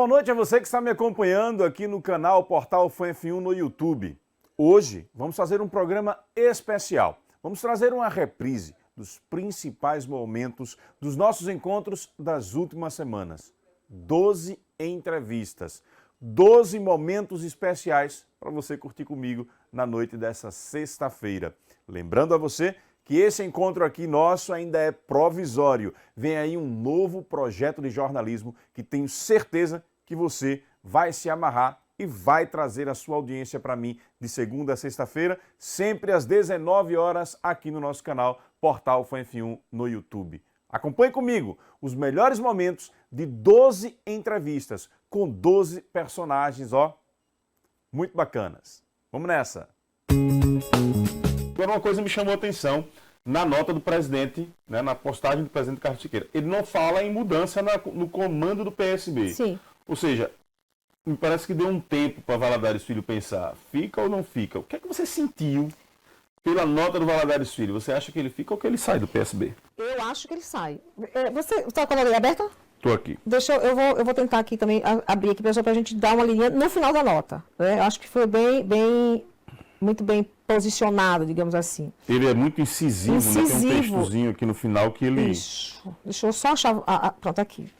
boa noite a você que está me acompanhando aqui no canal Portal FANF1 no YouTube. Hoje vamos fazer um programa especial. Vamos trazer uma reprise dos principais momentos dos nossos encontros das últimas semanas. 12 entrevistas, 12 momentos especiais para você curtir comigo na noite dessa sexta-feira. Lembrando a você que esse encontro aqui nosso ainda é provisório. Vem aí um novo projeto de jornalismo que tenho certeza que você vai se amarrar e vai trazer a sua audiência para mim de segunda a sexta-feira, sempre às 19 horas aqui no nosso canal Portal FANF1 no YouTube. Acompanhe comigo os melhores momentos de 12 entrevistas com 12 personagens, muito bacanas. Vamos nessa! Agora uma coisa me chamou a atenção na nota do presidente, na postagem do presidente Carlos Siqueira. Ele não fala em mudança no comando do PSB. Sim. Ou seja, me parece que deu um tempo para Valadares Filho pensar, fica ou não fica? O que é que você sentiu pela nota do Valadares Filho? Você acha que ele fica ou que ele sai do PSB? Eu acho que ele sai. Você está com a nota aberta? Estou aqui. Eu vou tentar aqui também abrir aqui para a gente dar uma linha no final da nota. Eu acho que foi muito bem posicionado, digamos assim. Ele é muito incisivo, né? Tem um textozinho aqui no final que ele... Isso. Deixa eu só achar... pronto, aqui.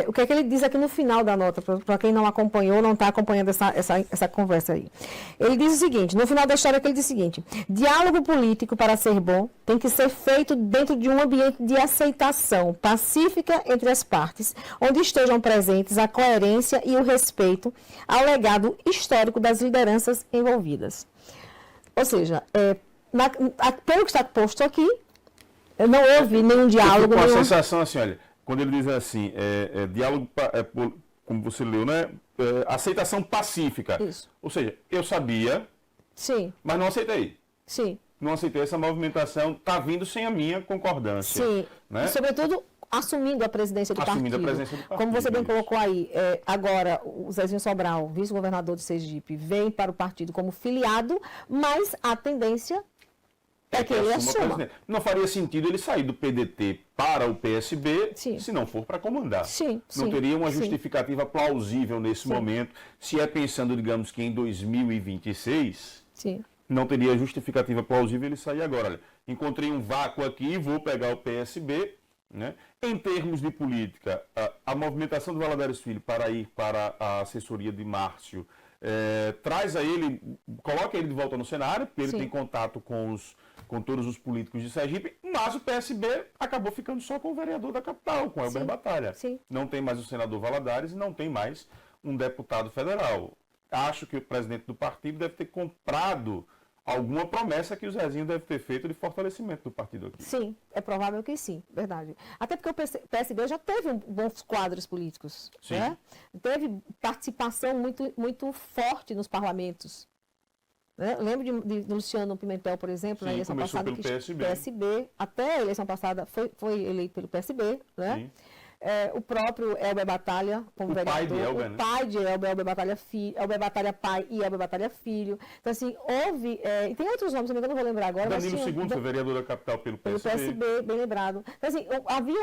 O que é que ele diz aqui no final da nota, para quem não acompanhou, não está acompanhando essa conversa aí. Ele diz o seguinte, no final da história ele diz o seguinte: diálogo político, para ser bom, tem que ser feito dentro de um ambiente de aceitação pacífica entre as partes, onde estejam presentes a coerência e o respeito ao legado histórico das lideranças envolvidas. Ou seja, pelo que está posto aqui, não houve nenhum diálogo. Eu fico com a sensação assim, olha, quando ele diz assim, diálogo, como você leu, né? Aceitação pacífica. Isso. Ou seja, eu sabia, sim, mas não aceitei. Sim. Não aceitei essa movimentação, está vindo sem a minha concordância. Sim, né? E sobretudo assumindo a presidência do partido. A presença do partido. Como você bem colocou aí, agora o Zezinho Sobral, vice-governador de Sergipe, vem para o partido como filiado, mas a tendência é que ele assuma. Não faria sentido ele sair do PDT para o PSB, sim, se não for para comandar. Sim, não teria uma justificativa plausível nesse momento, se é pensando, digamos que em 2026, sim, não teria justificativa plausível ele sair agora. Olha, encontrei um vácuo aqui, vou pegar o PSB. Né? Em termos de política, a movimentação do Valadares Filho para ir para a assessoria de Márcio traz a ele, coloca ele de volta no cenário, porque ele tem contato com todos os políticos de Sergipe, mas o PSB acabou ficando só com o vereador da capital, com Elber Batalha. Sim. Não tem mais o senador Valadares e não tem mais um deputado federal. Acho que o presidente do partido deve ter comprado alguma promessa que o Zezinho deve ter feito de fortalecimento do partido aqui. Sim, é provável que sim, verdade. Até porque o PSB já teve bons quadros políticos. Sim. Né? Teve participação muito forte nos parlamentos. Né? Eu lembro de Luciano Pimentel, por exemplo, na eleição passada. Pelo PSB. PSB, até a eleição passada foi eleito pelo PSB, né? Sim. O próprio Elber Batalha, como vereador, pai de Elber, pai de Elber Batalha filho, Elber Batalha pai e Elber Batalha filho. Então, assim, houve... e tem outros nomes, não vou lembrar agora. Danilo II foi vereador da capital pelo PSB. Pelo PSB, bem lembrado. Então, assim, havia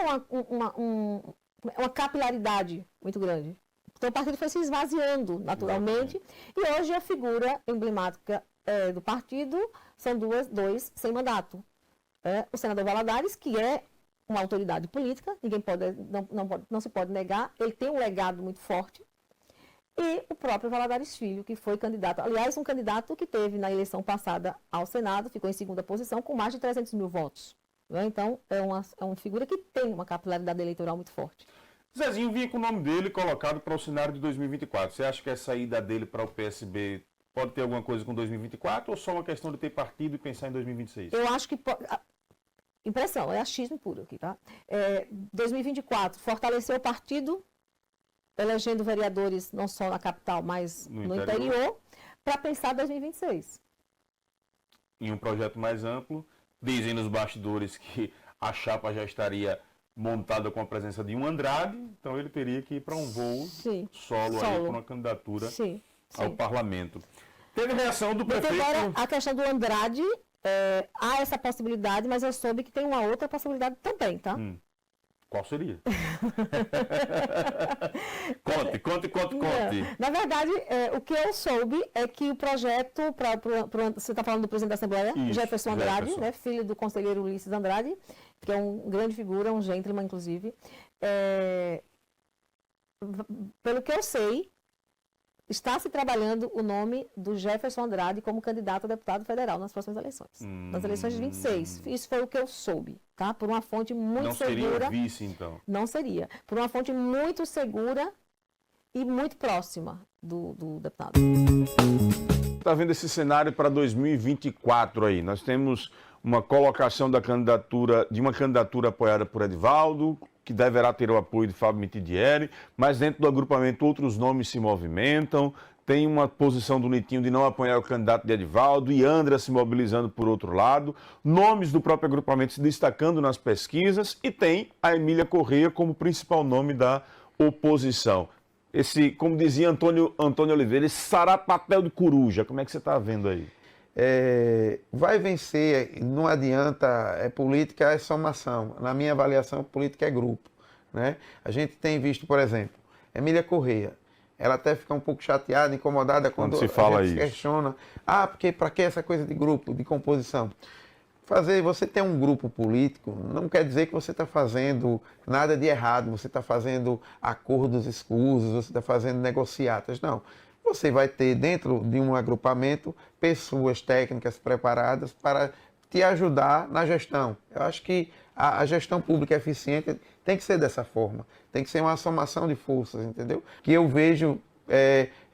uma capilaridade muito grande. Então, o partido foi se esvaziando naturalmente. E hoje a figura emblemática do partido são dois sem mandato. O senador Valadares, que é uma autoridade política, não se pode negar, ele tem um legado muito forte, e o próprio Valadares Filho, que foi candidato, aliás, um candidato que teve na eleição passada ao Senado, ficou em segunda posição com mais de 300 mil votos. Né? Então, é uma figura que tem uma capilaridade eleitoral muito forte. Zezinho vinha com o nome dele colocado para o cenário de 2024. Você acha que a saída dele para o PSB pode ter alguma coisa com 2024 ou só uma questão de ter partido e pensar em 2026? Eu acho que... Impressão, é achismo puro aqui, tá? 2024, fortaleceu o partido, elegendo vereadores não só na capital, mas no interior, para pensar 2026. Em um projeto mais amplo, dizem nos bastidores que a chapa já estaria montada com a presença de um Andrade, então ele teria que ir para um voo solo. Aí, para uma candidatura ao parlamento. Teve reação do prefeito... Agora, a questão do Andrade... há essa possibilidade, mas eu soube que tem uma outra possibilidade também, tá? Qual seria? Conte. Na verdade, o que eu soube é que o projeto, você está falando do presidente da Assembleia, Isso, Jefferson Andrade, Jefferson. né, filho do conselheiro Ulisses Andrade, que é um grande figura, um gentleman, inclusive. Pelo que eu sei, está se trabalhando o nome do Jefferson Andrade como candidato a deputado federal nas próximas eleições. Nas eleições de 26. Isso foi o que eu soube, tá? Por uma fonte muito segura. Não seria vice, então? Não seria. Por uma fonte muito segura e muito próxima do deputado. Está vendo esse cenário para 2024 aí? Nós temos uma colocação de uma candidatura apoiada por Edivaldo, que deverá ter o apoio de Fábio Mitidieri, mas dentro do agrupamento outros nomes se movimentam, tem uma posição do Nitinho de não apoiar o candidato de Edivaldo e Andra se mobilizando por outro lado, nomes do próprio agrupamento se destacando nas pesquisas e tem a Emília Correia como principal nome da oposição. Esse, como dizia Antônio Oliveira, esse sarapatel de coruja, como é que você está vendo aí? Vai vencer, não adianta, política é somação. Na minha avaliação, política é grupo, né? A gente tem visto, por exemplo, Emília Correia, ela até fica um pouco chateada, incomodada quando se fala a gente isso. questiona, porque para que essa coisa de grupo, de composição? Você ter um grupo político não quer dizer que você está fazendo nada de errado, você está fazendo acordos escusos, você está fazendo negociatas, não. Você vai ter dentro de um agrupamento pessoas técnicas preparadas para te ajudar na gestão. Eu acho que a gestão pública eficiente tem que ser dessa forma, tem que ser uma somação de forças, entendeu? Que eu vejo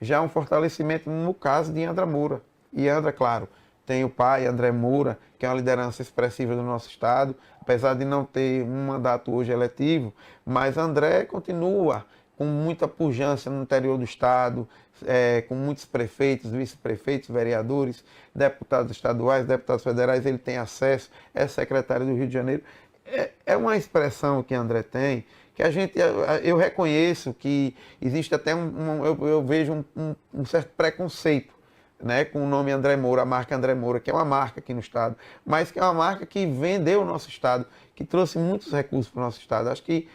já um fortalecimento no caso de Andra Moura. E Andra, claro, tem o pai, André Moura, que é uma liderança expressiva do nosso estado, apesar de não ter um mandato hoje eletivo, mas André continua com muita pujança no interior do estado, com muitos prefeitos, vice-prefeitos, vereadores, deputados estaduais, deputados federais, ele tem acesso, é secretário do Rio de Janeiro. É uma expressão que André tem, que eu reconheço que existe até eu vejo um certo preconceito, né, com o nome André Moura, a marca André Moura, que é uma marca aqui no estado, mas que é uma marca que vendeu o nosso estado, que trouxe muitos recursos para o nosso estado. Acho que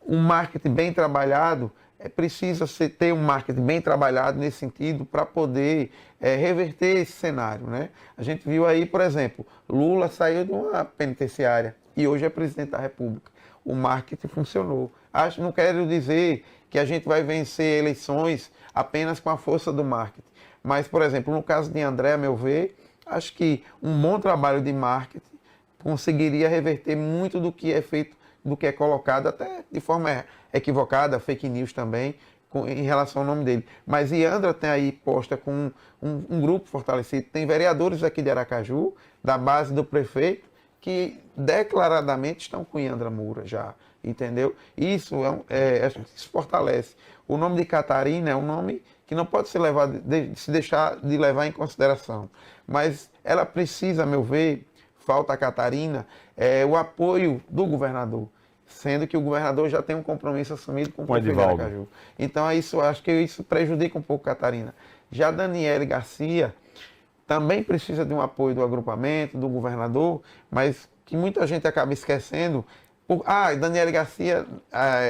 um marketing bem trabalhado, precisa ter um marketing bem trabalhado nesse sentido para poder reverter esse cenário, né? A gente viu aí, por exemplo, Lula saiu de uma penitenciária e hoje é presidente da República. O marketing funcionou. Não quero dizer que a gente vai vencer eleições apenas com a força do marketing. Mas, por exemplo, no caso de André, a meu ver, acho que um bom trabalho de marketing conseguiria reverter muito do que é feito, do que é colocado, até de forma equivocada, fake news também, em relação ao nome dele. Mas Iandra tem aí posta com um grupo fortalecido. Tem vereadores aqui de Aracaju, da base do prefeito, que declaradamente estão com Iandra Moura já, entendeu? Isso isso fortalece. O nome de Catarina é um nome que não pode ser se deixar de levar em consideração. Mas ela precisa, a meu ver, falta a Catarina, o apoio do governador, sendo que o governador já tem um compromisso assumido com o prefeito de Aracaju. Então, acho que isso prejudica um pouco a Catarina. Já Daniele Garcia também precisa de um apoio do agrupamento, do governador, mas que muita gente acaba esquecendo. Daniele Garcia,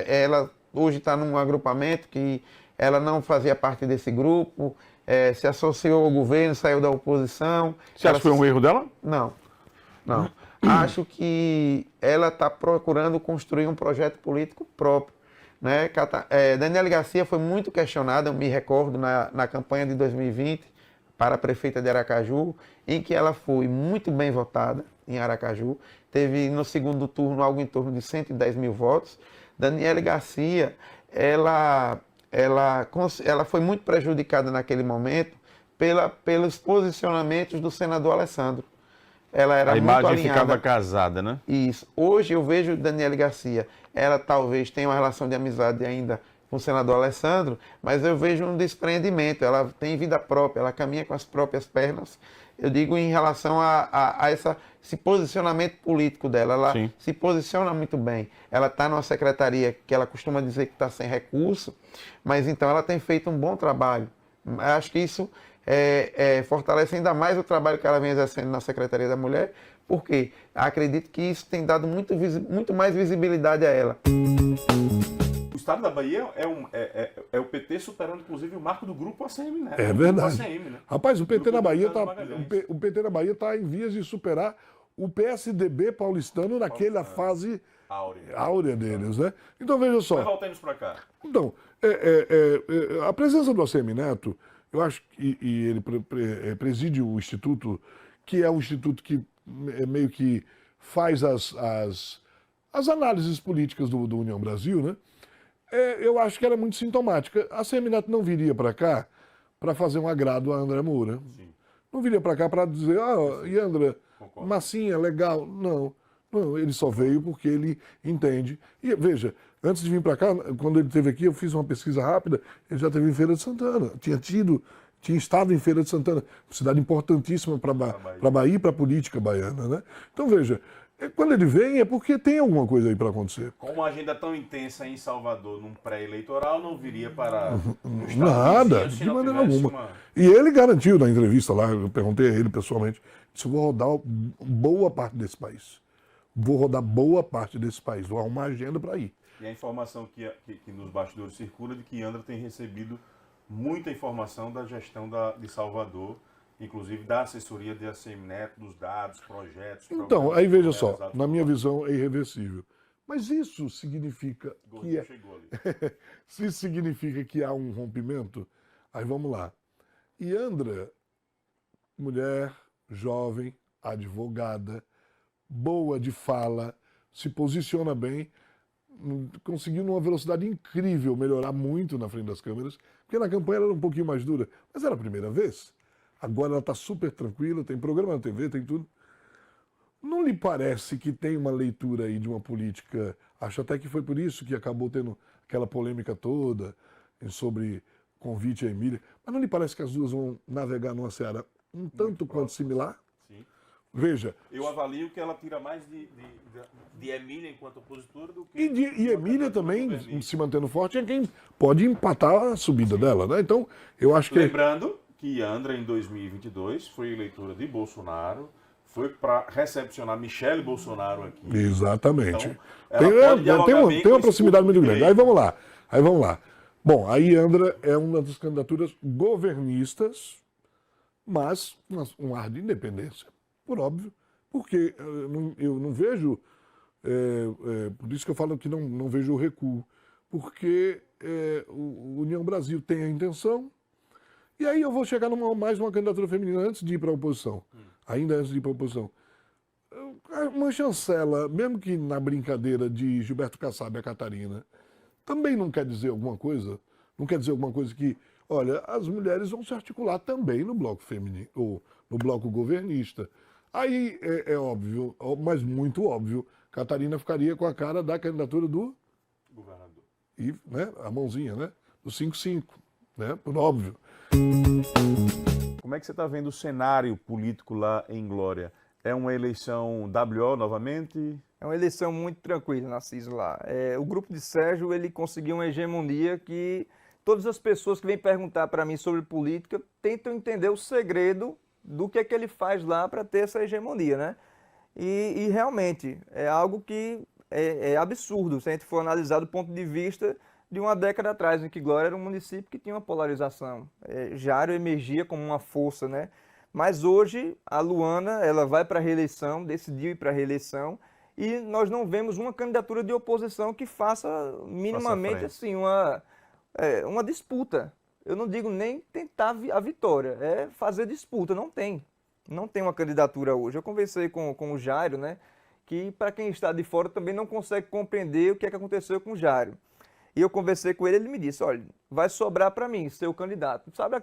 ela hoje está num agrupamento que ela não fazia parte desse grupo, se associou ao governo, saiu da oposição. Você acha que foi um erro dela? Não. Acho que ela está procurando construir um projeto político próprio, né? Daniele Garcia foi muito questionada, eu me recordo, na campanha de 2020 para a prefeita de Aracaju, em que ela foi muito bem votada em Aracaju, teve no segundo turno algo em torno de 110 mil votos. Daniele Garcia, ela foi muito prejudicada naquele momento pelos posicionamentos do senador Alessandro. Ela era muito alinhada. A imagem ficava casada, né? Isso. Hoje eu vejo Daniele Garcia, ela talvez tenha uma relação de amizade ainda com o senador Alessandro, mas eu vejo um desprendimento. Ela tem vida própria, ela caminha com as próprias pernas. Eu digo em relação a esse posicionamento político dela. Ela Sim. se posiciona muito bem. Ela está numa secretaria que ela costuma dizer que está sem recurso, mas então ela tem feito um bom trabalho. Acho que isso fortalece ainda mais o trabalho que ela vem exercendo na Secretaria da Mulher, Por quê? Acredito que isso tem dado muito mais visibilidade a ela. O estado da Bahia é o PT superando, inclusive, o marco do grupo ACM, né? É verdade. ACM, né? Rapaz, o PT na Bahia Grupo tá, Magalhães. o PT na Bahia está em vias de superar o PSDB paulistano naquela fase áurea deles, né? Então veja só. Mas voltemos para cá. Então, a presença do ACM Neto, eu acho que e ele preside o Instituto, que é um instituto que meio que faz as análises políticas do União Brasil, né? Eu acho que era muito sintomática. A ACM Neto não viria para cá para fazer um agrado a André Moura. Sim. Não viria para cá para dizer, e André, Concordo. massinha, legal. Não, ele só veio porque ele entende. E veja, antes de vir para cá, quando ele esteve aqui, eu fiz uma pesquisa rápida, ele já esteve em Feira de Santana. Tinha estado em Feira de Santana, cidade importantíssima para a Bahia e para a política baiana, né? Então veja, quando ele vem é porque tem alguma coisa aí para acontecer. Com uma agenda tão intensa em Salvador, num pré-eleitoral, não viria para um estado Nada, vizinho se de não maneira tivesse alguma. E ele garantiu na entrevista lá, eu perguntei a ele pessoalmente, disse, eu vou rodar boa parte desse país. Vou rodar boa parte desse país, vou arrumar agenda para ir. E a informação que nos bastidores circula de que André tem recebido muita informação da gestão de Salvador, inclusive da assessoria de ACM Neto, dos dados, projetos... Então, programas aí veja que só, foram na minha realizados. visão é irreversível. Mas isso significa que Gordinho chegou ali. se isso significa que há um rompimento, aí vamos lá. E André, mulher, jovem, advogada, boa de fala, se posiciona bem, conseguiu numa velocidade incrível melhorar muito na frente das câmeras, porque na campanha ela era um pouquinho mais dura, mas era a primeira vez. Agora ela está super tranquila, tem programa na TV, tem tudo. Não lhe parece que tem uma leitura aí de uma política, acho até que foi por isso que acabou tendo aquela polêmica toda sobre convite a Emília, mas não lhe parece que as duas vão navegar numa seara um tanto quanto similar? Sim. Veja. Eu avalio que ela tira mais de Emília enquanto opositora do que... E Emília também, se mantendo forte, é quem pode empatar a subida dela, né? Então, eu acho que... Lembrando que André, em 2022, foi eleitora de Bolsonaro, foi para recepcionar Michele Bolsonaro aqui. Exatamente. Então, ela pode dialogar bem tem com uma proximidade esse muito grande. público. Aí vamos lá. Bom, aí André é uma das candidaturas governistas, mas um ar de independência, por óbvio, porque eu não vejo, por isso que eu falo que não vejo o recuo, porque o União Brasil tem a intenção, e aí eu vou chegar mais uma candidatura feminina antes de ir para a oposição, ainda antes de ir para a oposição. Uma chancela, mesmo que na brincadeira de Gilberto Kassab e a Catarina, também não quer dizer alguma coisa, que, olha, as mulheres vão se articular também no bloco feminino, ou no bloco governista. Aí é óbvio, mas muito óbvio, Catarina ficaria com a cara da candidatura do Governador. E, né, a mãozinha, né, do 5-5, né, por óbvio. Como é que você está vendo o cenário político lá em Glória? É uma eleição WO novamente? É uma eleição muito tranquila, Narciso, lá. O grupo de Sérgio, ele conseguiu uma hegemonia que todas as pessoas que vêm perguntar para mim sobre política tentam entender o segredo do que é que ele faz lá para ter essa hegemonia, né? E realmente é algo que é absurdo, se a gente for analisar do ponto de vista de uma década atrás, em que Glória era um município que tinha uma polarização. Jário emergia como uma força, né? Mas hoje a Luana, ela vai para a reeleição, decidiu ir para a reeleição, e nós não vemos uma candidatura de oposição que faça minimamente assim uma disputa. Eu não digo nem tentar a vitória, é fazer disputa, não tem uma candidatura hoje. Eu conversei com o Jairo, né, que para quem está de fora também não consegue compreender o que é que aconteceu com o Jairo. E eu conversei com ele, ele me disse, olha, vai sobrar para mim ser o candidato. Sabe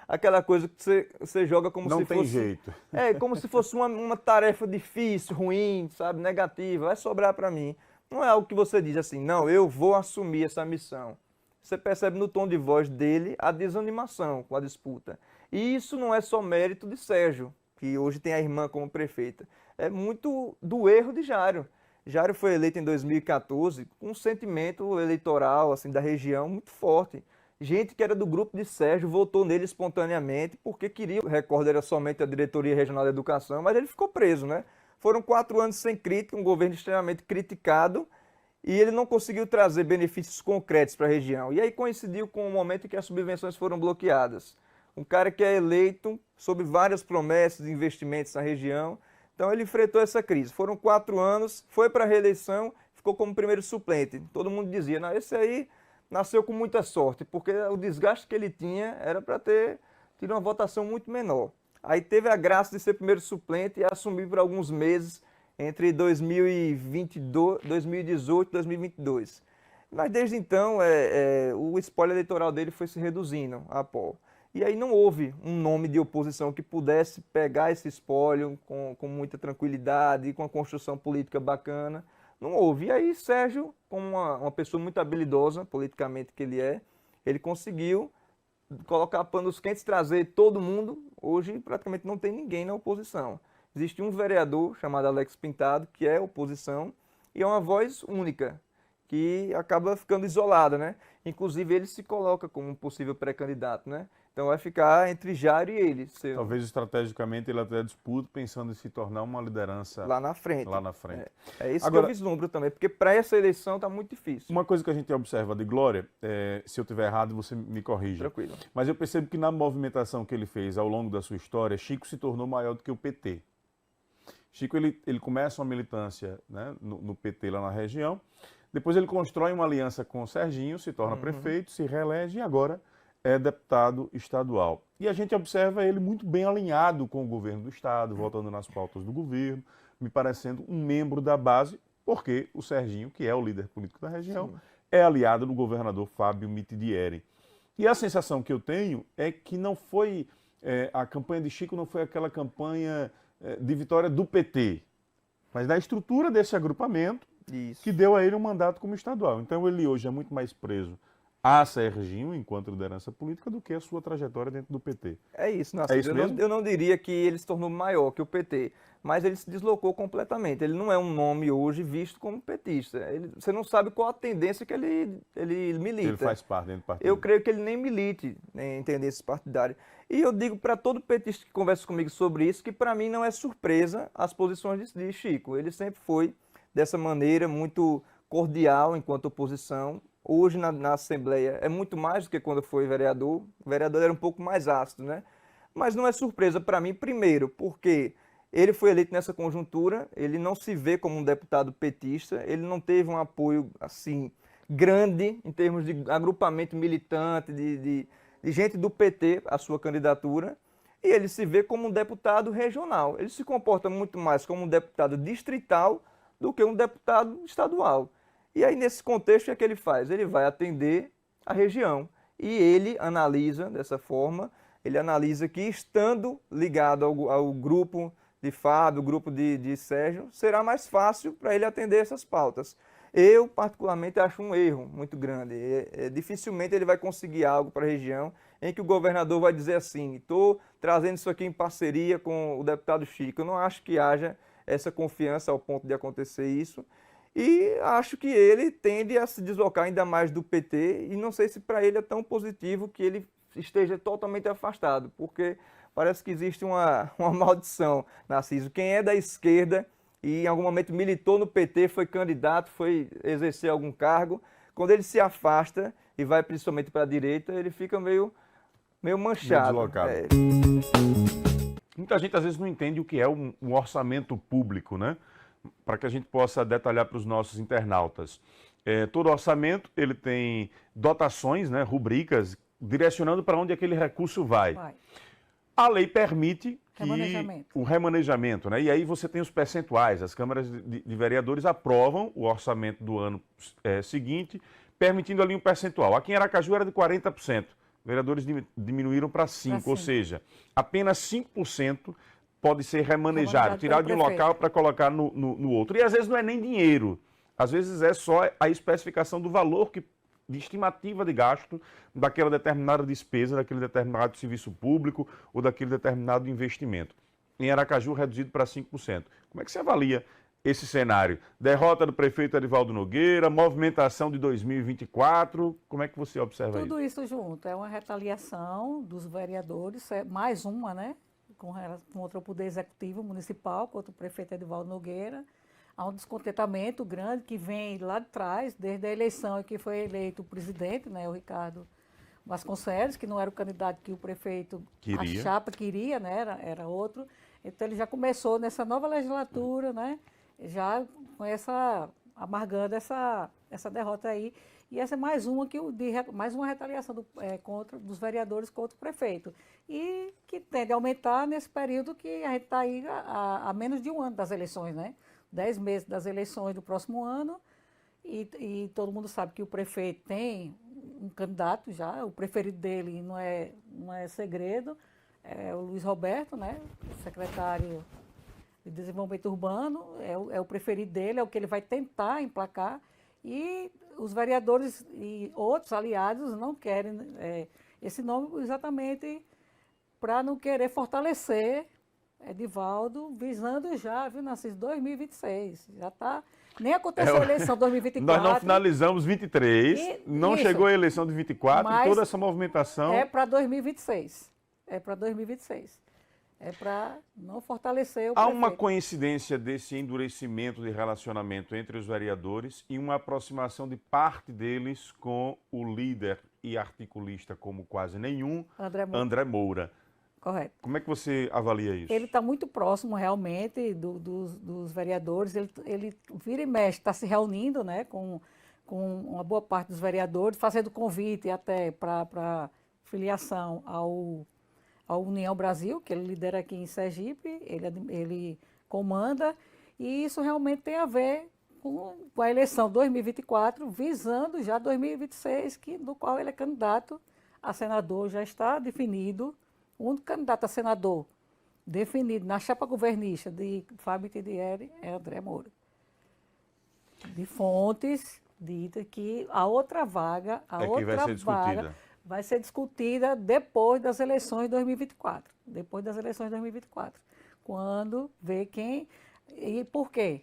aquela coisa que você joga como Não se tem fosse... jeito. Como se fosse uma tarefa difícil, ruim, sabe, negativa, vai sobrar para mim. Não é algo que você diz assim, não, eu vou assumir essa missão. Você percebe no tom de voz dele a desanimação com a disputa. E isso não é só mérito de Sérgio, que hoje tem a irmã como prefeita. É muito do erro de Jário. Jário foi eleito em 2014 com um sentimento eleitoral assim, da região muito forte. Gente que era do grupo de Sérgio votou nele espontaneamente porque queria. O recorde era somente a Diretoria Regional da Educação, mas ele ficou preso, né? Foram 4 anos sem crítica, um governo extremamente criticado, e ele não conseguiu trazer benefícios concretos para a região. E aí coincidiu com o momento em que as subvenções foram bloqueadas. Um cara que é eleito sob várias promessas de investimentos na região, então ele enfrentou essa crise. Foram 4 anos, foi para a reeleição, ficou como primeiro suplente. Todo mundo dizia, não, esse aí nasceu com muita sorte, porque o desgaste que ele tinha era para ter tido uma votação muito menor. Aí teve a graça de ser primeiro suplente e assumir por alguns meses entre 2018 e 2022. Mas desde então, o espólio eleitoral dele foi se reduzindo a pó. E aí não houve um nome de oposição que pudesse pegar esse espólio com muita tranquilidade, com uma construção política bacana. Não houve. E aí Sérgio, como uma pessoa muito habilidosa, politicamente que ele conseguiu colocar panos quentes, trazer todo mundo. Hoje praticamente não tem ninguém na oposição. Existe um vereador chamado Alex Pintado, que é oposição, e é uma voz única, que acaba ficando isolada, né? Inclusive ele se coloca como um possível pré-candidato, né? Então vai ficar entre Jairo e ele. Talvez estrategicamente ele até disputa pensando em se tornar uma liderança lá na frente. É isso Agora, que eu vislumbro também, porque para essa eleição está muito difícil. Uma coisa que a gente observa de Glória, se eu estiver errado você me corrija. Tranquilo. Mas eu percebo que na movimentação que ele fez ao longo da sua história, Chico se tornou maior do que o PT. Chico ele começa uma militância, né, no PT lá na região, depois ele constrói uma aliança com o Serginho, se torna prefeito, se reelege e agora é deputado estadual. E a gente observa ele muito bem alinhado com o governo do estado, votando nas pautas do governo, me parecendo um membro da base, porque o Serginho, que é o líder político da região, é aliado do governador Fábio Mitidieri. E a sensação que eu tenho é que não foi, a campanha de Chico não foi aquela campanha de vitória do PT, mas da estrutura desse agrupamento que deu a ele um mandato como estadual. Então ele hoje é muito mais preso a Serginho, enquanto liderança política, do que a sua trajetória dentro do PT. É isso, Narciso. Eu não diria que ele se tornou maior que o PT, mas ele se deslocou completamente. Ele não é um nome hoje visto como petista. Você não sabe qual a tendência que ele milita. Ele faz parte dentro do partido. Eu creio que ele nem milite em tendências partidárias. E eu digo para todo petista que conversa comigo sobre isso, que para mim não é surpresa as posições de Chico. Ele sempre foi dessa maneira, muito cordial enquanto oposição. Hoje, na Assembleia, é muito mais do que quando foi vereador. O vereador era um pouco mais ácido, né? Mas não é surpresa para mim, primeiro, porque ele foi eleito nessa conjuntura, ele não se vê como um deputado petista, ele não teve um apoio, assim, grande em termos de agrupamento militante, de gente do PT à sua candidatura, e ele se vê como um deputado regional. Ele se comporta muito mais como um deputado distrital do que um deputado estadual. E aí, nesse contexto, o que ele faz? Ele vai atender a região. E ele analisa dessa forma, ele analisa que, estando ligado ao grupo de Fábio, o grupo de Sérgio, será mais fácil para ele atender essas pautas. Eu, particularmente, acho um erro muito grande. Dificilmente ele vai conseguir algo para a região em que o governador vai dizer assim, estou trazendo isso aqui em parceria com o deputado Chico. Eu não acho que haja essa confiança ao ponto de acontecer isso. E acho que ele tende a se deslocar ainda mais do PT e não sei se para ele é tão positivo que ele esteja totalmente afastado, porque parece que existe uma maldição, Narciso. Quem é da esquerda e em algum momento militou no PT, foi candidato, foi exercer algum cargo, quando ele se afasta e vai principalmente para a direita, ele fica meio manchado. Meio deslocado. Muita gente às vezes não entende o que é um orçamento público, né? Para que a gente possa detalhar para os nossos internautas. Todo orçamento ele tem dotações, né, rubricas, direcionando para onde aquele recurso vai. A lei permite que o remanejamento, né? E aí você tem os percentuais. As câmaras de vereadores aprovam o orçamento do ano seguinte, permitindo ali um percentual. Aqui em Aracaju era de 40%. Vereadores diminuíram para 5%, ou seja, apenas 5% pode ser remanejado, tirado de um local para colocar no outro. E às vezes não é nem dinheiro, às vezes é só a especificação do valor de estimativa de gasto daquela determinada despesa, daquele determinado serviço público ou daquele determinado investimento. Em Aracaju, reduzido para 5%. Como é que você avalia esse cenário? Derrota do prefeito Edivaldo Nogueira, movimentação de 2024, como é que você observa isso? Tudo isso junto, é uma retaliação dos vereadores, mais uma, né? contra o Poder Executivo Municipal, contra o prefeito Edivaldo Nogueira. Há um descontentamento grande que vem lá de trás, desde a eleição em que foi eleito o presidente, né, o Ricardo Vasconcelos, que não era o candidato que o prefeito, a chapa queria, né, era outro. Então ele já começou nessa nova legislatura, né, já com amargando essa derrota aí. E essa é mais uma, mais uma retaliação dos vereadores contra o prefeito. E que tende a aumentar nesse período que a gente está aí a menos de um ano das eleições, né? 10 meses das eleições do próximo ano, e todo mundo sabe que o prefeito tem um candidato já, o preferido dele não é segredo, é o Luiz Roberto, né, secretário de Desenvolvimento Urbano, é o preferido dele, é o que ele vai tentar emplacar, e os vereadores e outros aliados não querem esse nome exatamente para não querer fortalecer Edivaldo, visando já, viu, Narciso, 2026. Já está. Nem aconteceu a eleição de 2024. Nós não finalizamos 23, não isso, chegou a eleição de 24, e toda essa movimentação. É para 2026. É para 2026. É para não fortalecer o prefeito. Há uma coincidência desse endurecimento de relacionamento entre os vereadores e uma aproximação de parte deles com o líder e articulista, como quase nenhum, André Moura. Correto. Como é que você avalia isso? Ele está muito próximo, realmente, dos vereadores. Ele vira e mexe, está se reunindo, né, com uma boa parte dos vereadores, fazendo convite até para filiação ao União Brasil, que ele lidera aqui em Sergipe, ele comanda, e isso realmente tem a ver com a eleição 2024, visando já 2026, do qual ele é candidato a senador, já está definido. O único candidato a senador definido na chapa governista de Fábio Tidieri é André Moura. De fontes dita que a outra vaga, vai ser discutida depois das eleições de 2024. Depois das eleições de 2024. Quando vê quem e por quê.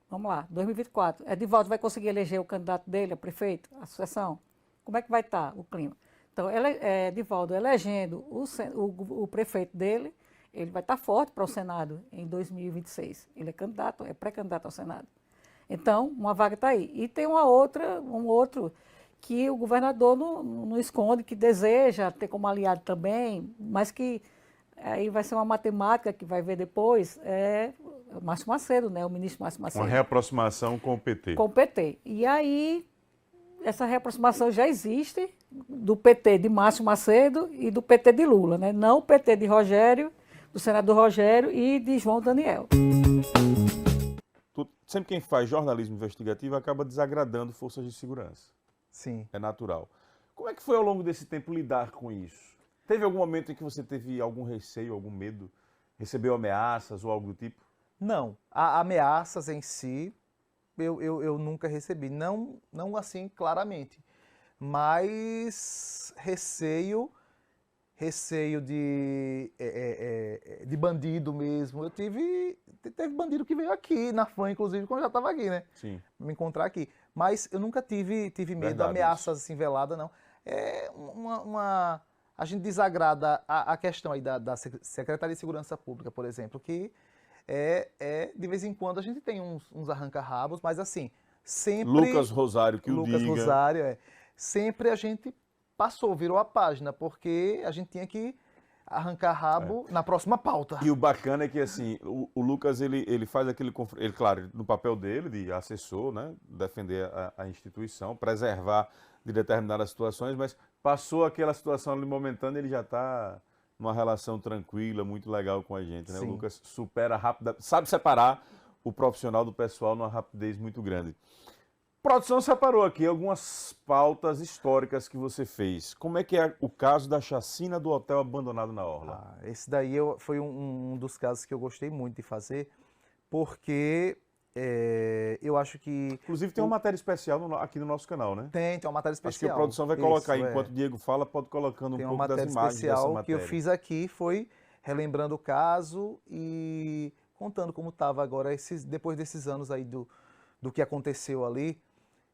Vamos lá, 2024. Edivaldo vai conseguir eleger o candidato dele a prefeito, a sucessão? Como é que vai estar o clima? Então, Edivaldo elegendo o prefeito dele, ele vai estar forte para o Senado em 2026. Ele é pré-candidato ao Senado. Então, uma vaga está aí. E tem um outro que o governador não esconde, que deseja ter como aliado também, mas que aí vai ser uma matemática que vai ver depois, o Márcio Macedo, né? O ministro Márcio Macedo. Uma reaproximação com o PT. Com o PT. E aí, essa reaproximação já existe, do PT de Márcio Macedo e do PT de Lula, né? Não o PT de Rogério, do senador Rogério e de João Daniel. Sempre quem faz jornalismo investigativo acaba desagradando forças de segurança. Sim. É natural. Como é que foi ao longo desse tempo lidar com isso? Teve algum momento em que você teve algum receio, algum medo? Recebeu ameaças ou algo do tipo? Não. Ameaças em si, eu nunca recebi. Não assim claramente. Mas receio de bandido mesmo. Teve bandido que veio aqui na FAM, inclusive, quando eu já estava aqui, né? Sim. Me encontrar aqui. Mas eu nunca tive medo de ameaças assim veladas, não. A gente desagrada a questão aí da Secretaria de Segurança Pública, por exemplo, que de vez em quando a gente tem uns arranca-rabos, mas assim, sempre... Lucas Rosário, que o diga. Lucas Rosário, sempre a gente virou a página, porque a gente tinha que arrancar rabo na próxima pauta. E o bacana é que, assim, o Lucas, ele faz aquele... Ele, claro, no papel dele, de assessor, né, defender a instituição, preservar de determinadas situações, mas passou aquela situação ali momentânea, ele já está numa relação tranquila, muito legal com a gente, né? Sim. O Lucas supera rápido, sabe separar o profissional do pessoal numa rapidez muito grande. Produção separou aqui algumas pautas históricas que você fez. Como é que é o caso da chacina do hotel abandonado na Orla? Esse daí foi um dos casos que eu gostei muito de fazer, porque eu acho que... Inclusive tem uma matéria especial aqui no nosso canal, né? Tem uma matéria especial. Acho que a produção vai colocar, enquanto o Diego fala, pode colocando um pouco das imagens dessa matéria. Tem uma matéria especial que eu fiz aqui, foi relembrando o caso e contando como estava agora, depois desses anos aí do que aconteceu ali.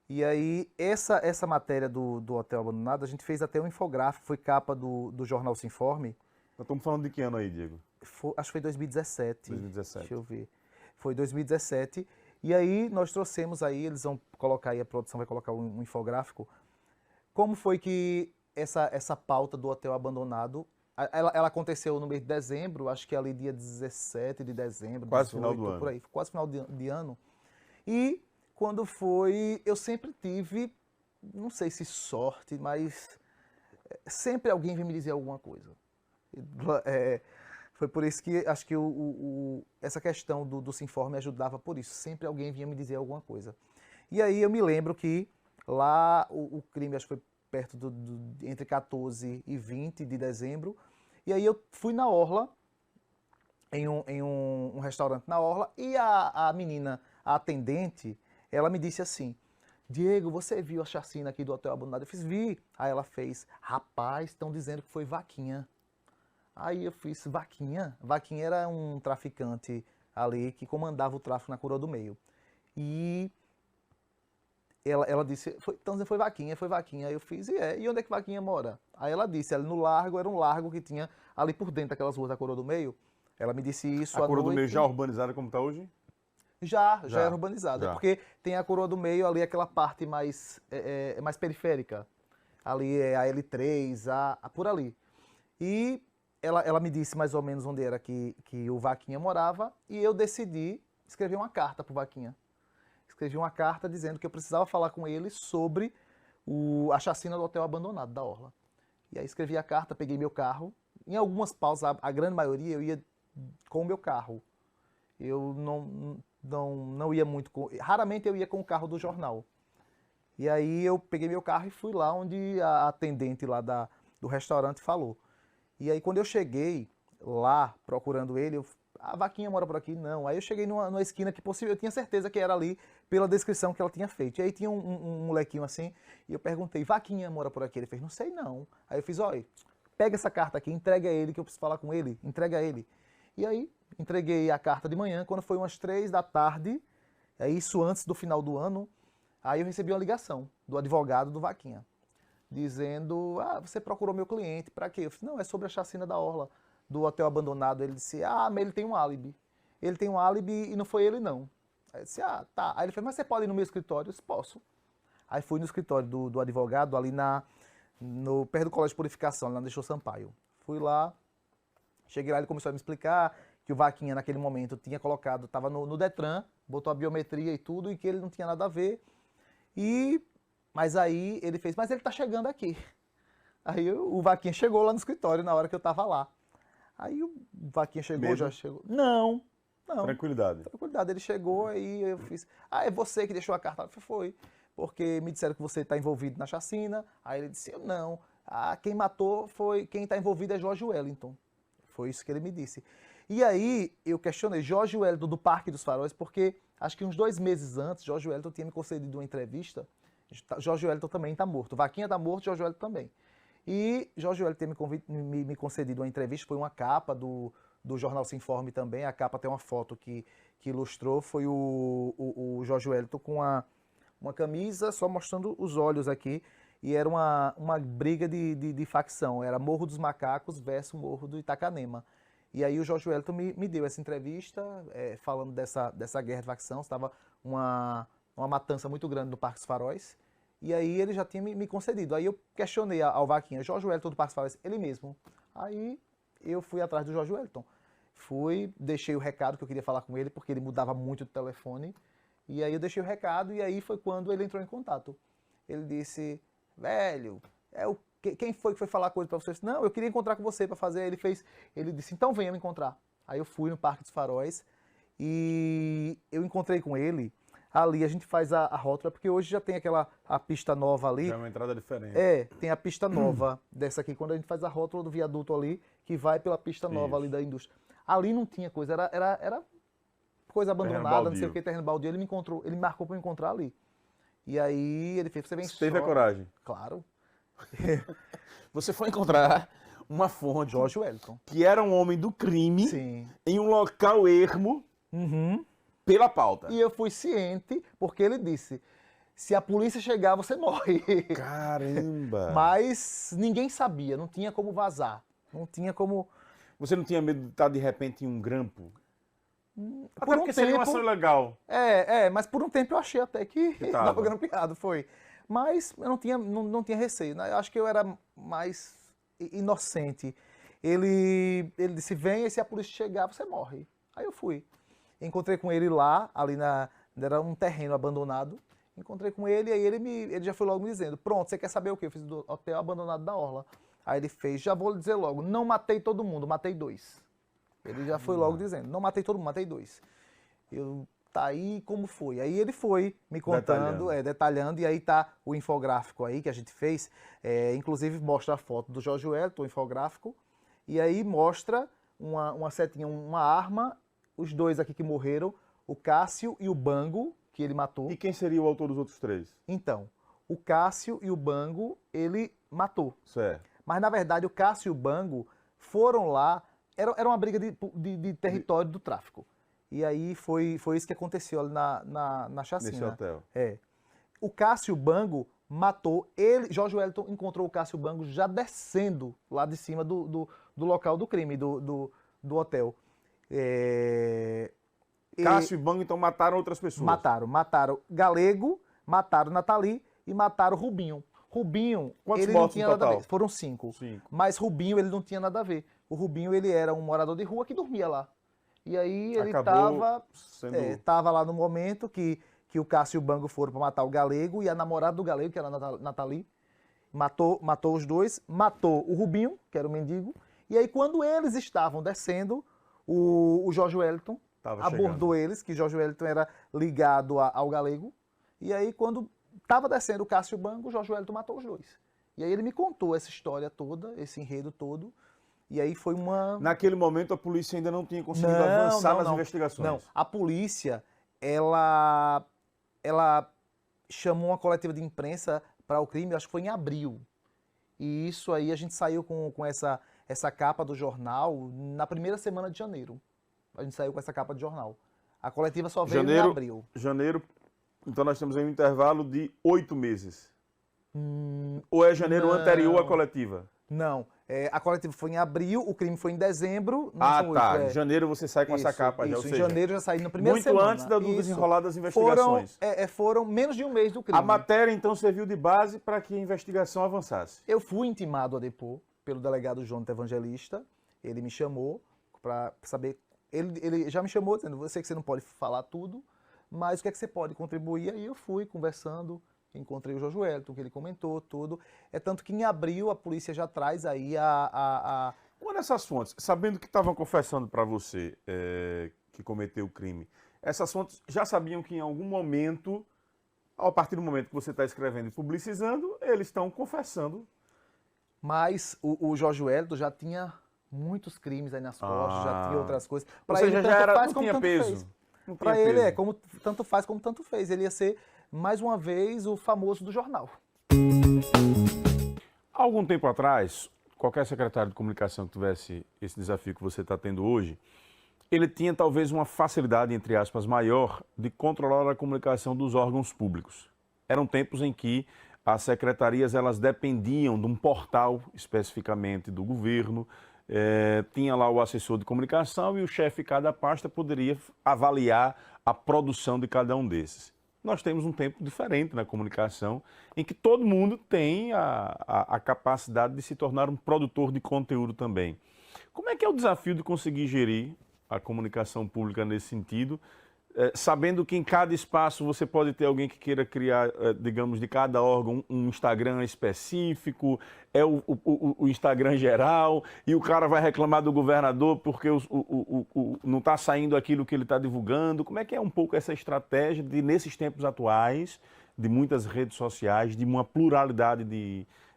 E aí, essa matéria do hotel abandonado, a gente fez até um infográfico, foi capa do jornal Se Informe. Nós estamos falando de que ano aí, Diego? acho que foi 2017. 2017. Deixa eu ver. Foi 2017. E aí nós trouxemos aí, eles vão colocar aí, a produção vai colocar um infográfico. Como foi que essa pauta do hotel abandonado, ela aconteceu no mês de dezembro, acho que ali dia 17 de dezembro, Quase 18, final do ano. por aí, quase final de ano. E quando foi, eu sempre tive, não sei se sorte, mas sempre alguém veio me dizer alguma coisa. Foi por isso que acho que essa questão do Sinfor me ajudava por isso. Sempre alguém vinha me dizer alguma coisa. E aí eu me lembro que lá o crime acho que foi perto entre 14 e 20 de dezembro. E aí eu fui na Orla, em um restaurante na Orla, e a menina, a atendente, ela me disse assim: Diego, você viu a chacina aqui do hotel abandonado? Eu fiz, vi. Aí ela fez, rapaz, estão dizendo que foi Vaquinha. Aí eu fiz, Vaquinha? Vaquinha era um traficante ali que comandava o tráfico na Coroa do Meio. E ela disse, então foi Vaquinha, foi Vaquinha. Aí eu fiz, e onde é que Vaquinha mora? Aí ela disse, ali no largo, era um largo que tinha ali por dentro daquelas ruas da Coroa do Meio. Ela me disse isso A à Coroa do noite. Meio já urbanizada como está hoje? Já Já, era urbanizada. já. Porque tem a Coroa do Meio ali, aquela parte mais periférica. Ali é a L3, por ali. E ela me disse mais ou menos onde era que o Vaquinha morava, e eu decidi escrever uma carta pro Vaquinha. Escrevi uma carta dizendo que eu precisava falar com ele sobre a chacina do hotel abandonado da Orla. E aí escrevi a carta, peguei meu carro. Em algumas pausas, a grande maioria, eu ia com o meu carro. Eu não ia muito com... Raramente eu ia com o carro do jornal. E aí eu peguei meu carro e fui lá onde a atendente lá do restaurante falou. E aí quando eu cheguei lá procurando ele, a Vaquinha mora por aqui? Não. Aí eu cheguei numa esquina que possível, eu tinha certeza que era ali pela descrição que ela tinha feito. E aí tinha um molequinho assim, e eu perguntei, Vaquinha mora por aqui? Ele fez, não sei não. Aí eu fiz, olha, pega essa carta aqui, entrega a ele, que eu preciso falar com ele, entrega a ele. E aí entreguei a carta de manhã, quando foi umas 3 da tarde, isso antes do final do ano, aí eu recebi uma ligação do advogado do Vaquinha, dizendo, você procurou meu cliente, pra quê? Eu disse, não, é sobre a chacina da Orla, do hotel abandonado. Ele disse, mas ele tem um álibi. Ele tem um álibi e não foi ele não. Aí eu disse, tá. Aí ele falou, mas você pode ir no meu escritório? Eu disse, posso. Aí fui no escritório do advogado, ali perto do Colégio de Purificação, lá no Deixou Sampaio. Fui lá, cheguei lá, ele começou a me explicar que o Vaquinha naquele momento tinha colocado, estava no Detran, botou a biometria e tudo, e que ele não tinha nada a ver. Mas aí ele fez, mas ele tá chegando aqui. Aí o Vaquinha chegou lá no escritório na hora que eu tava lá. Aí o Vaquinha chegou, Medo? já chegou. Não. Tranquilidade. Tranquilidade. Ele chegou, aí eu fiz, é você que deixou a carta? Foi, porque me disseram que você está envolvido na chacina. Aí ele disse, não. Quem matou quem está envolvido é Jorge Wellington. Foi isso que ele me disse. E aí eu questionei Jorge Wellington do Parque dos Faróis, porque acho que uns 2 meses antes, Jorge Wellington tinha me concedido uma entrevista. Jorge Wellington também está morto. Vaquinha está morto, Jorge Wellington também. E Jorge Wellington me concedido uma entrevista, foi uma capa do jornal Se Informe também. A capa tem uma foto que ilustrou, foi o Jorge Wellington com uma camisa só mostrando os olhos aqui. E era uma briga de facção, era Morro dos Macacos versus Morro do Itacanema. E aí o Jorge Wellington me deu essa entrevista, falando dessa guerra de facção. Estava uma matança muito grande no Parque dos Faróis. E aí ele já tinha me concedido. Aí eu questionei ao Vaquinha, Jorge Wellington do Parque dos Faróis, ele mesmo. Aí eu fui atrás do Jorge Wellington. Deixei o recado que eu queria falar com ele, porque ele mudava muito de telefone. E aí eu deixei o recado, e aí foi quando ele entrou em contato. Ele disse, velho, quem foi que foi falar coisa pra você? Eu disse, não, eu queria encontrar com você para fazer. Ele disse, então venha me encontrar. Aí eu fui no Parque dos Faróis e eu encontrei com ele. Ali a gente faz a rótula, porque hoje já tem a pista nova ali. Já é uma entrada diferente. Tem a pista nova dessa aqui, quando a gente faz a rótula do viaduto ali, que vai pela pista nova ali da indústria. Ali não tinha coisa, era coisa abandonada, não sei o que, terreno baldio. Ele me marcou para me encontrar ali. E aí ele fez, você vem só. Teve a coragem. Claro. Você foi encontrar uma fonte. Jorge Wellington. Que era um homem do crime. Sim. Em um local ermo. Pela pauta. E eu fui ciente, porque ele disse, se a polícia chegar, você morre. Caramba! Mas ninguém sabia, não tinha como vazar. Não tinha como... Você não tinha medo de estar de repente em um grampo? Até Por um porque seria uma tempo- ação legal. Mas por um tempo eu achei até que tava. estava grampeado, foi. Mas eu não tinha receio, né? Eu acho que eu era mais inocente. Ele disse, venha, e se a polícia chegar, você morre. Aí eu fui. Encontrei com ele lá, era um terreno abandonado. Encontrei com ele, e aí ele já foi logo me dizendo, pronto, você quer saber o quê? Eu fiz do hotel abandonado da Orla. Aí ele fez, já vou lhe dizer logo, não matei todo mundo, matei 2. Ele já foi logo dizendo, não matei todo mundo, matei 2. Eu, tá aí, como foi? Aí ele foi me contando, detalhando, e aí tá o infográfico aí que a gente fez, inclusive mostra a foto do Jorge Wellington, o infográfico, e aí mostra uma setinha, uma arma, os 2 aqui que morreram, o Cássio e o Bango, que ele matou. E quem seria o autor dos outros 3? Então, o Cássio e o Bango, ele matou. Certo. Mas, na verdade, o Cássio e o Bango foram lá, era uma briga de território do tráfico. E aí foi isso que aconteceu ali na chacina. Nesse hotel. O Cássio Bango matou ele. Jorge Wellington encontrou o Cássio Bango já descendo lá de cima do local do crime, do hotel. Cássio e Bango, então, mataram outras pessoas. Mataram Galego, mataram Nathalie e mataram Rubinho. Rubinho, Quantos ele não mortos tinha no nada a total? ver. Foram 5. 5. Mas Rubinho, ele não tinha nada a ver. O Rubinho, ele era um morador de rua que dormia lá. E aí ele Acabou sendo... tava lá no momento que o Cássio e o Bango foram para matar o Galego e a namorada do Galego, que era a Nathalie, matou os 2, matou o Rubinho, que era o mendigo, e aí quando eles estavam descendo, o Jorge Wellington abordou eles, que Jorge Wellington era ligado ao Galego, e aí quando estava descendo o Cássio e o Bango, o Jorge Wellington matou os 2. E aí ele me contou essa história toda, esse enredo todo, e aí foi uma... Naquele momento a polícia ainda não tinha conseguido avançar nas investigações. Não, a polícia, ela chamou uma coletiva de imprensa para o crime, acho que foi em abril. E isso aí a gente saiu com essa capa do jornal na primeira semana de janeiro. A gente saiu com essa capa de jornal. A coletiva só veio em abril. Janeiro, então nós temos aí um intervalo de 8 meses. Ou é janeiro anterior à coletiva? Não, a coletiva foi em abril, o crime foi em dezembro. Em janeiro você sai com essa capa já, ou Em seja, janeiro já saí na primeira muito semana. antes do desenrolar das investigações. Foram menos de um mês do crime. A matéria então serviu de base para que a investigação avançasse. Eu fui intimado a depor pelo delegado Jonathan Evangelista, ele me chamou para saber, ele já me chamou dizendo, eu sei que você não pode falar tudo, mas o que é que você pode contribuir? Aí eu fui conversando, encontrei o Jorge Wellington, que ele comentou tudo. É tanto que em abril a polícia já traz aí Uma dessas fontes, sabendo que estavam confessando para você que cometeu o crime, essas fontes já sabiam que em algum momento, a partir do momento que você está escrevendo e publicizando, eles estão confessando. Mas o Jorge Wellington já tinha muitos crimes aí nas costas, já tinha outras coisas. Ou seja, já era, não tinha peso. Para ele como tanto faz como tanto fez. Ele ia ser, mais uma vez, o famoso do jornal. Há algum tempo atrás, qualquer secretário de comunicação que tivesse esse desafio que você está tendo hoje, ele tinha talvez uma facilidade, entre aspas, maior de controlar a comunicação dos órgãos públicos. Eram tempos em que as secretarias elas dependiam de um portal, especificamente do governo, tinha lá o assessor de comunicação e o chefe de cada pasta poderia avaliar a produção de cada um desses. Nós temos um tempo diferente na comunicação, em que todo mundo tem a capacidade de se tornar um produtor de conteúdo também. Como é que é o desafio de conseguir gerir a comunicação pública nesse sentido, sabendo que em cada espaço você pode ter alguém que queira criar, digamos, de cada órgão um Instagram específico, o Instagram geral, e o cara vai reclamar do governador porque não está saindo aquilo que ele está divulgando. Como é que é um pouco essa estratégia de, nesses tempos atuais, de muitas redes sociais, de uma pluralidade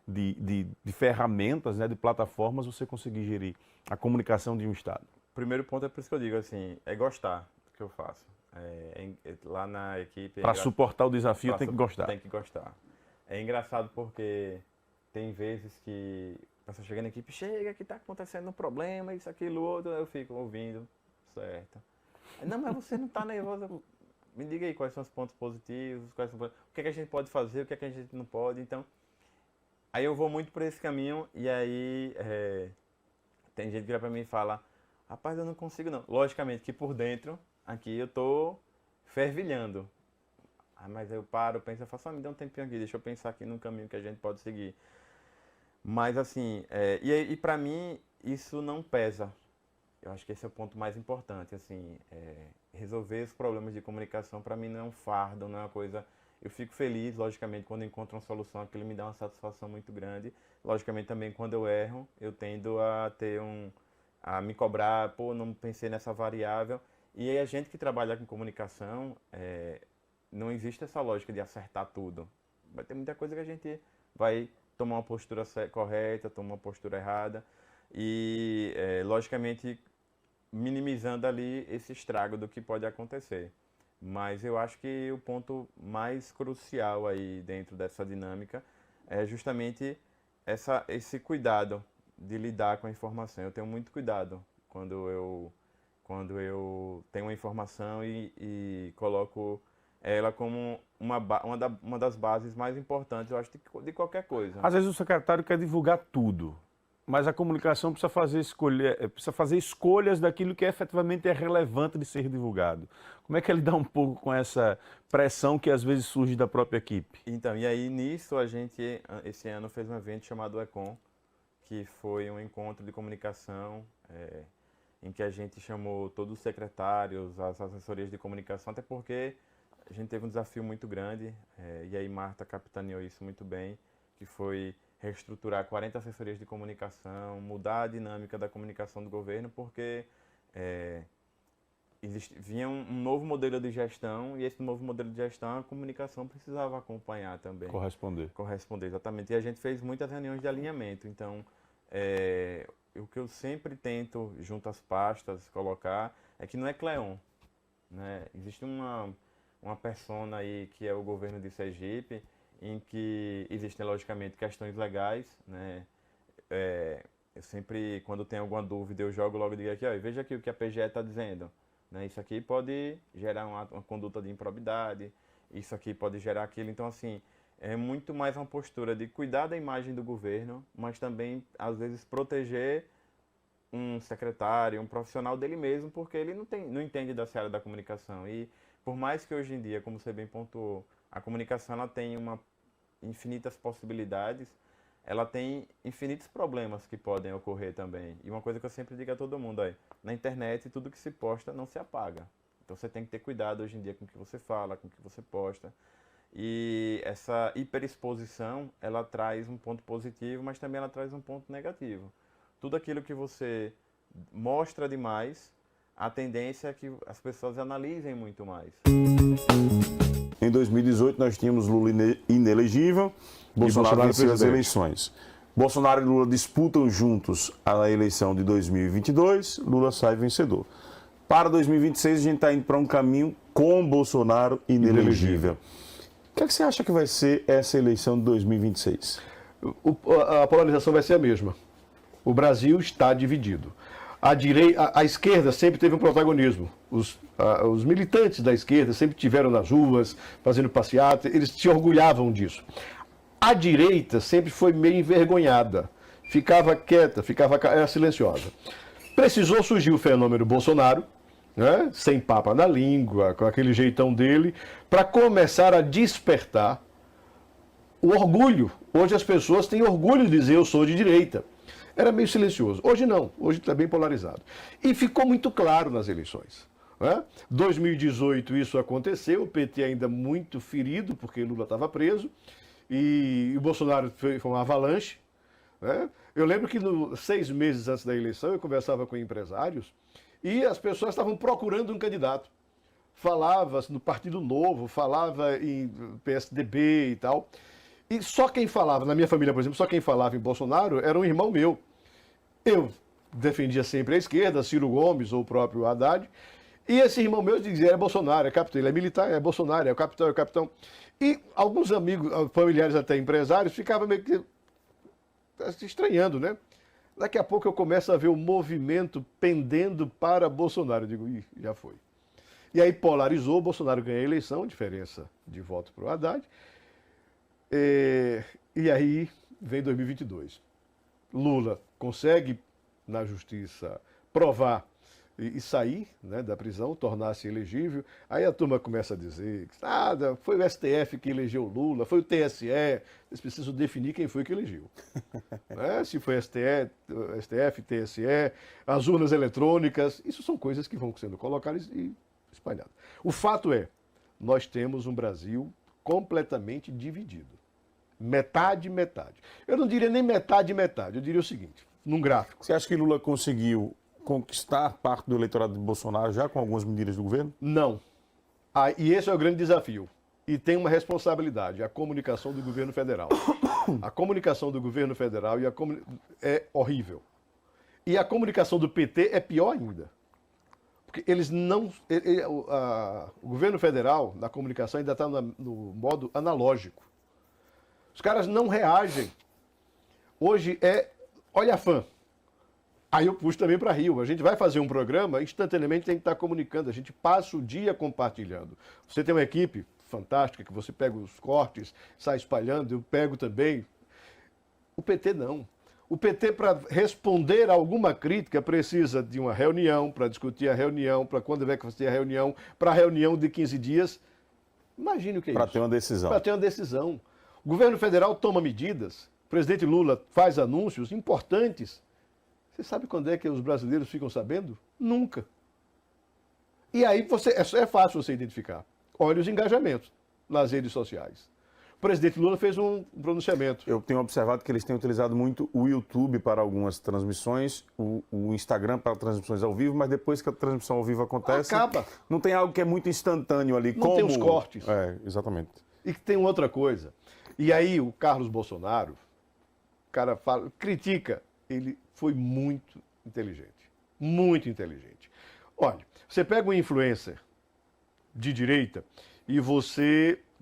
de ferramentas, né, de plataformas, você conseguir gerir a comunicação de um Estado? O primeiro ponto é por isso que eu digo assim, é gostar do que eu faço. Lá na equipe... Para suportar o desafio tem que gostar. Tem que gostar. É engraçado porque tem vezes que a pessoa chega na equipe, chega que está acontecendo um problema, isso, aquilo, outro, eu fico ouvindo, certo. Não, mas você não está nervoso. Me diga aí quais são os pontos positivos, o que é que a gente pode fazer, o que é que a gente não pode. Então, aí eu vou muito por esse caminho e aí tem gente que vira para mim e fala, rapaz, eu não consigo não. Logicamente que por dentro, aqui eu tô fervilhando. Mas eu paro, penso, eu falo, só me dá um tempinho aqui, deixa eu pensar aqui no caminho que a gente pode seguir. Mas assim, e para mim isso não pesa. Eu acho que esse é o ponto mais importante, assim, resolver os problemas de comunicação para mim não é um fardo, não é uma coisa... Eu fico feliz, logicamente, quando encontro uma solução, aquilo me dá uma satisfação muito grande. Logicamente também quando eu erro, eu tendo a ter a me cobrar, pô, não pensei nessa variável. E aí a gente que trabalha com comunicação, não existe essa lógica de acertar tudo. Vai ter muita coisa que a gente vai tomar uma postura correta, tomar uma postura errada. E, logicamente, minimizando ali esse estrago do que pode acontecer. Mas eu acho que o ponto mais crucial aí dentro dessa dinâmica é justamente esse cuidado de lidar com a informação. Eu tenho muito cuidado quando eu tenho uma informação e coloco ela como uma das bases mais importantes, eu acho, de qualquer coisa. Às vezes o secretário quer divulgar tudo, mas a comunicação precisa fazer escolhas daquilo que efetivamente é relevante de ser divulgado. Como é que ele dá um pouco com essa pressão que às vezes surge da própria equipe? Então, e aí nisso a gente, esse ano, fez um evento chamado Econ, que foi um encontro de comunicação, em que a gente chamou todos os secretários, as assessorias de comunicação, até porque a gente teve um desafio muito grande, e aí Marta capitaneou isso muito bem, que foi reestruturar 40 assessorias de comunicação, mudar a dinâmica da comunicação do governo, porque vinha um novo modelo de gestão, e esse novo modelo de gestão a comunicação precisava acompanhar também. Corresponder, exatamente. E a gente fez muitas reuniões de alinhamento, então o que eu sempre tento, junto às pastas, colocar, é que não é Cleon, né? Existe uma persona aí que é o governo de Sergipe, em que existem, logicamente, questões legais, né? Eu sempre, quando tenho alguma dúvida, eu jogo logo e digo aqui, ó, veja aqui o que a PGE está dizendo, né? Isso aqui pode gerar uma conduta de improbidade, isso aqui pode gerar aquilo. Então, assim, é muito mais uma postura de cuidar da imagem do governo, mas também, às vezes, proteger um secretário, um profissional dele mesmo, porque ele não entende da seara da comunicação. E, por mais que hoje em dia, como você bem pontuou, a comunicação ela tem infinitas possibilidades, ela tem infinitos problemas que podem ocorrer também. E uma coisa que eu sempre digo a todo mundo, na internet tudo que se posta não se apaga. Então você tem que ter cuidado hoje em dia com o que você fala, com o que você posta. E essa hiperexposição, ela traz um ponto positivo, mas também ela traz um ponto negativo. Tudo aquilo que você mostra demais, a tendência é que as pessoas analisem muito mais. Em 2018 nós tínhamos Lula inelegível, Bolsonaro venceu as eleições. Bolsonaro e Lula disputam juntos a eleição de 2022, Lula sai vencedor. Para 2026 a gente está indo para um caminho com Bolsonaro inelegível. O que é que você acha que vai ser essa eleição de 2026? A polarização vai ser a mesma. O Brasil está dividido. A esquerda sempre teve um protagonismo. Os militantes da esquerda sempre estiveram nas ruas, fazendo passeata, eles se orgulhavam disso. A direita sempre foi meio envergonhada, ficava quieta, era silenciosa. Precisou surgir o fenômeno Bolsonaro, né, sem papa na língua, com aquele jeitão dele, para começar a despertar o orgulho. Hoje as pessoas têm orgulho de dizer eu sou de direita. Era meio silencioso. Hoje não, hoje está bem polarizado. E ficou muito claro nas eleições. Né? 2018 isso aconteceu, o PT ainda muito ferido, porque Lula estava preso, e o Bolsonaro foi uma avalanche. Né? Eu lembro que 6 meses antes da eleição eu conversava com empresários e as pessoas estavam procurando um candidato. Falava no Partido Novo, falava em PSDB e tal. E só quem falava, na minha família, por exemplo, só quem falava em Bolsonaro era um irmão meu. Eu defendia sempre a esquerda, Ciro Gomes ou o próprio Haddad. E esse irmão meu dizia, é Bolsonaro, é capitão, ele é militar, é Bolsonaro, é o capitão, é o capitão. E alguns amigos, familiares até empresários, ficavam meio que se estranhando, né? Daqui a pouco eu começo a ver o movimento pendendo para Bolsonaro. Eu digo, já foi. E aí polarizou, Bolsonaro ganha a eleição, diferença de voto para o Haddad. E aí vem 2022. Lula consegue na justiça provar e sair, né, da prisão, tornar-se elegível, aí a turma começa a dizer que nada, foi o STF que elegeu o Lula, foi o TSE, eles precisam definir quem foi que elegeu. Né? Se foi STF, TSE, as urnas eletrônicas, isso são coisas que vão sendo colocadas e espalhadas. O fato é, nós temos um Brasil completamente dividido. Metade, metade. Eu não diria nem metade, metade, eu diria o seguinte, num gráfico. Você acha que Lula conseguiu conquistar parte do eleitorado de Bolsonaro já com algumas medidas do governo? Não. Ah, e esse é o grande desafio. E tem uma responsabilidade, a comunicação do governo federal. A comunicação do governo federal é horrível. E a comunicação do PT é pior ainda. Porque eles não... o governo federal, na comunicação, ainda está no modo analógico. Os caras não reagem. Hoje olha a fã. Aí eu puxo também para Rio. A gente vai fazer um programa, instantaneamente tem que estar comunicando. A gente passa o dia compartilhando. Você tem uma equipe fantástica, que você pega os cortes, sai espalhando, eu pego também. O PT não. O PT, para responder a alguma crítica, precisa de uma reunião, para discutir a reunião, para quando vai fazer a reunião, para a reunião de 15 dias. Imagine o que é isso. Para ter uma decisão. Para ter uma decisão. O governo federal toma medidas, o presidente Lula faz anúncios importantes. Você sabe quando é que os brasileiros ficam sabendo? Nunca. E aí é fácil você identificar. Olha os engajamentos nas redes sociais. O presidente Lula fez um pronunciamento. Eu tenho observado que eles têm utilizado muito o YouTube para algumas transmissões, o Instagram para transmissões ao vivo, mas depois que a transmissão ao vivo acontece, acaba. Não tem algo que é muito instantâneo ali. Não tem os cortes. Exatamente. E tem outra coisa. E aí o Carlos Bolsonaro, o cara critica, ele foi muito inteligente. Muito inteligente. Olha, você pega um influencer de direita e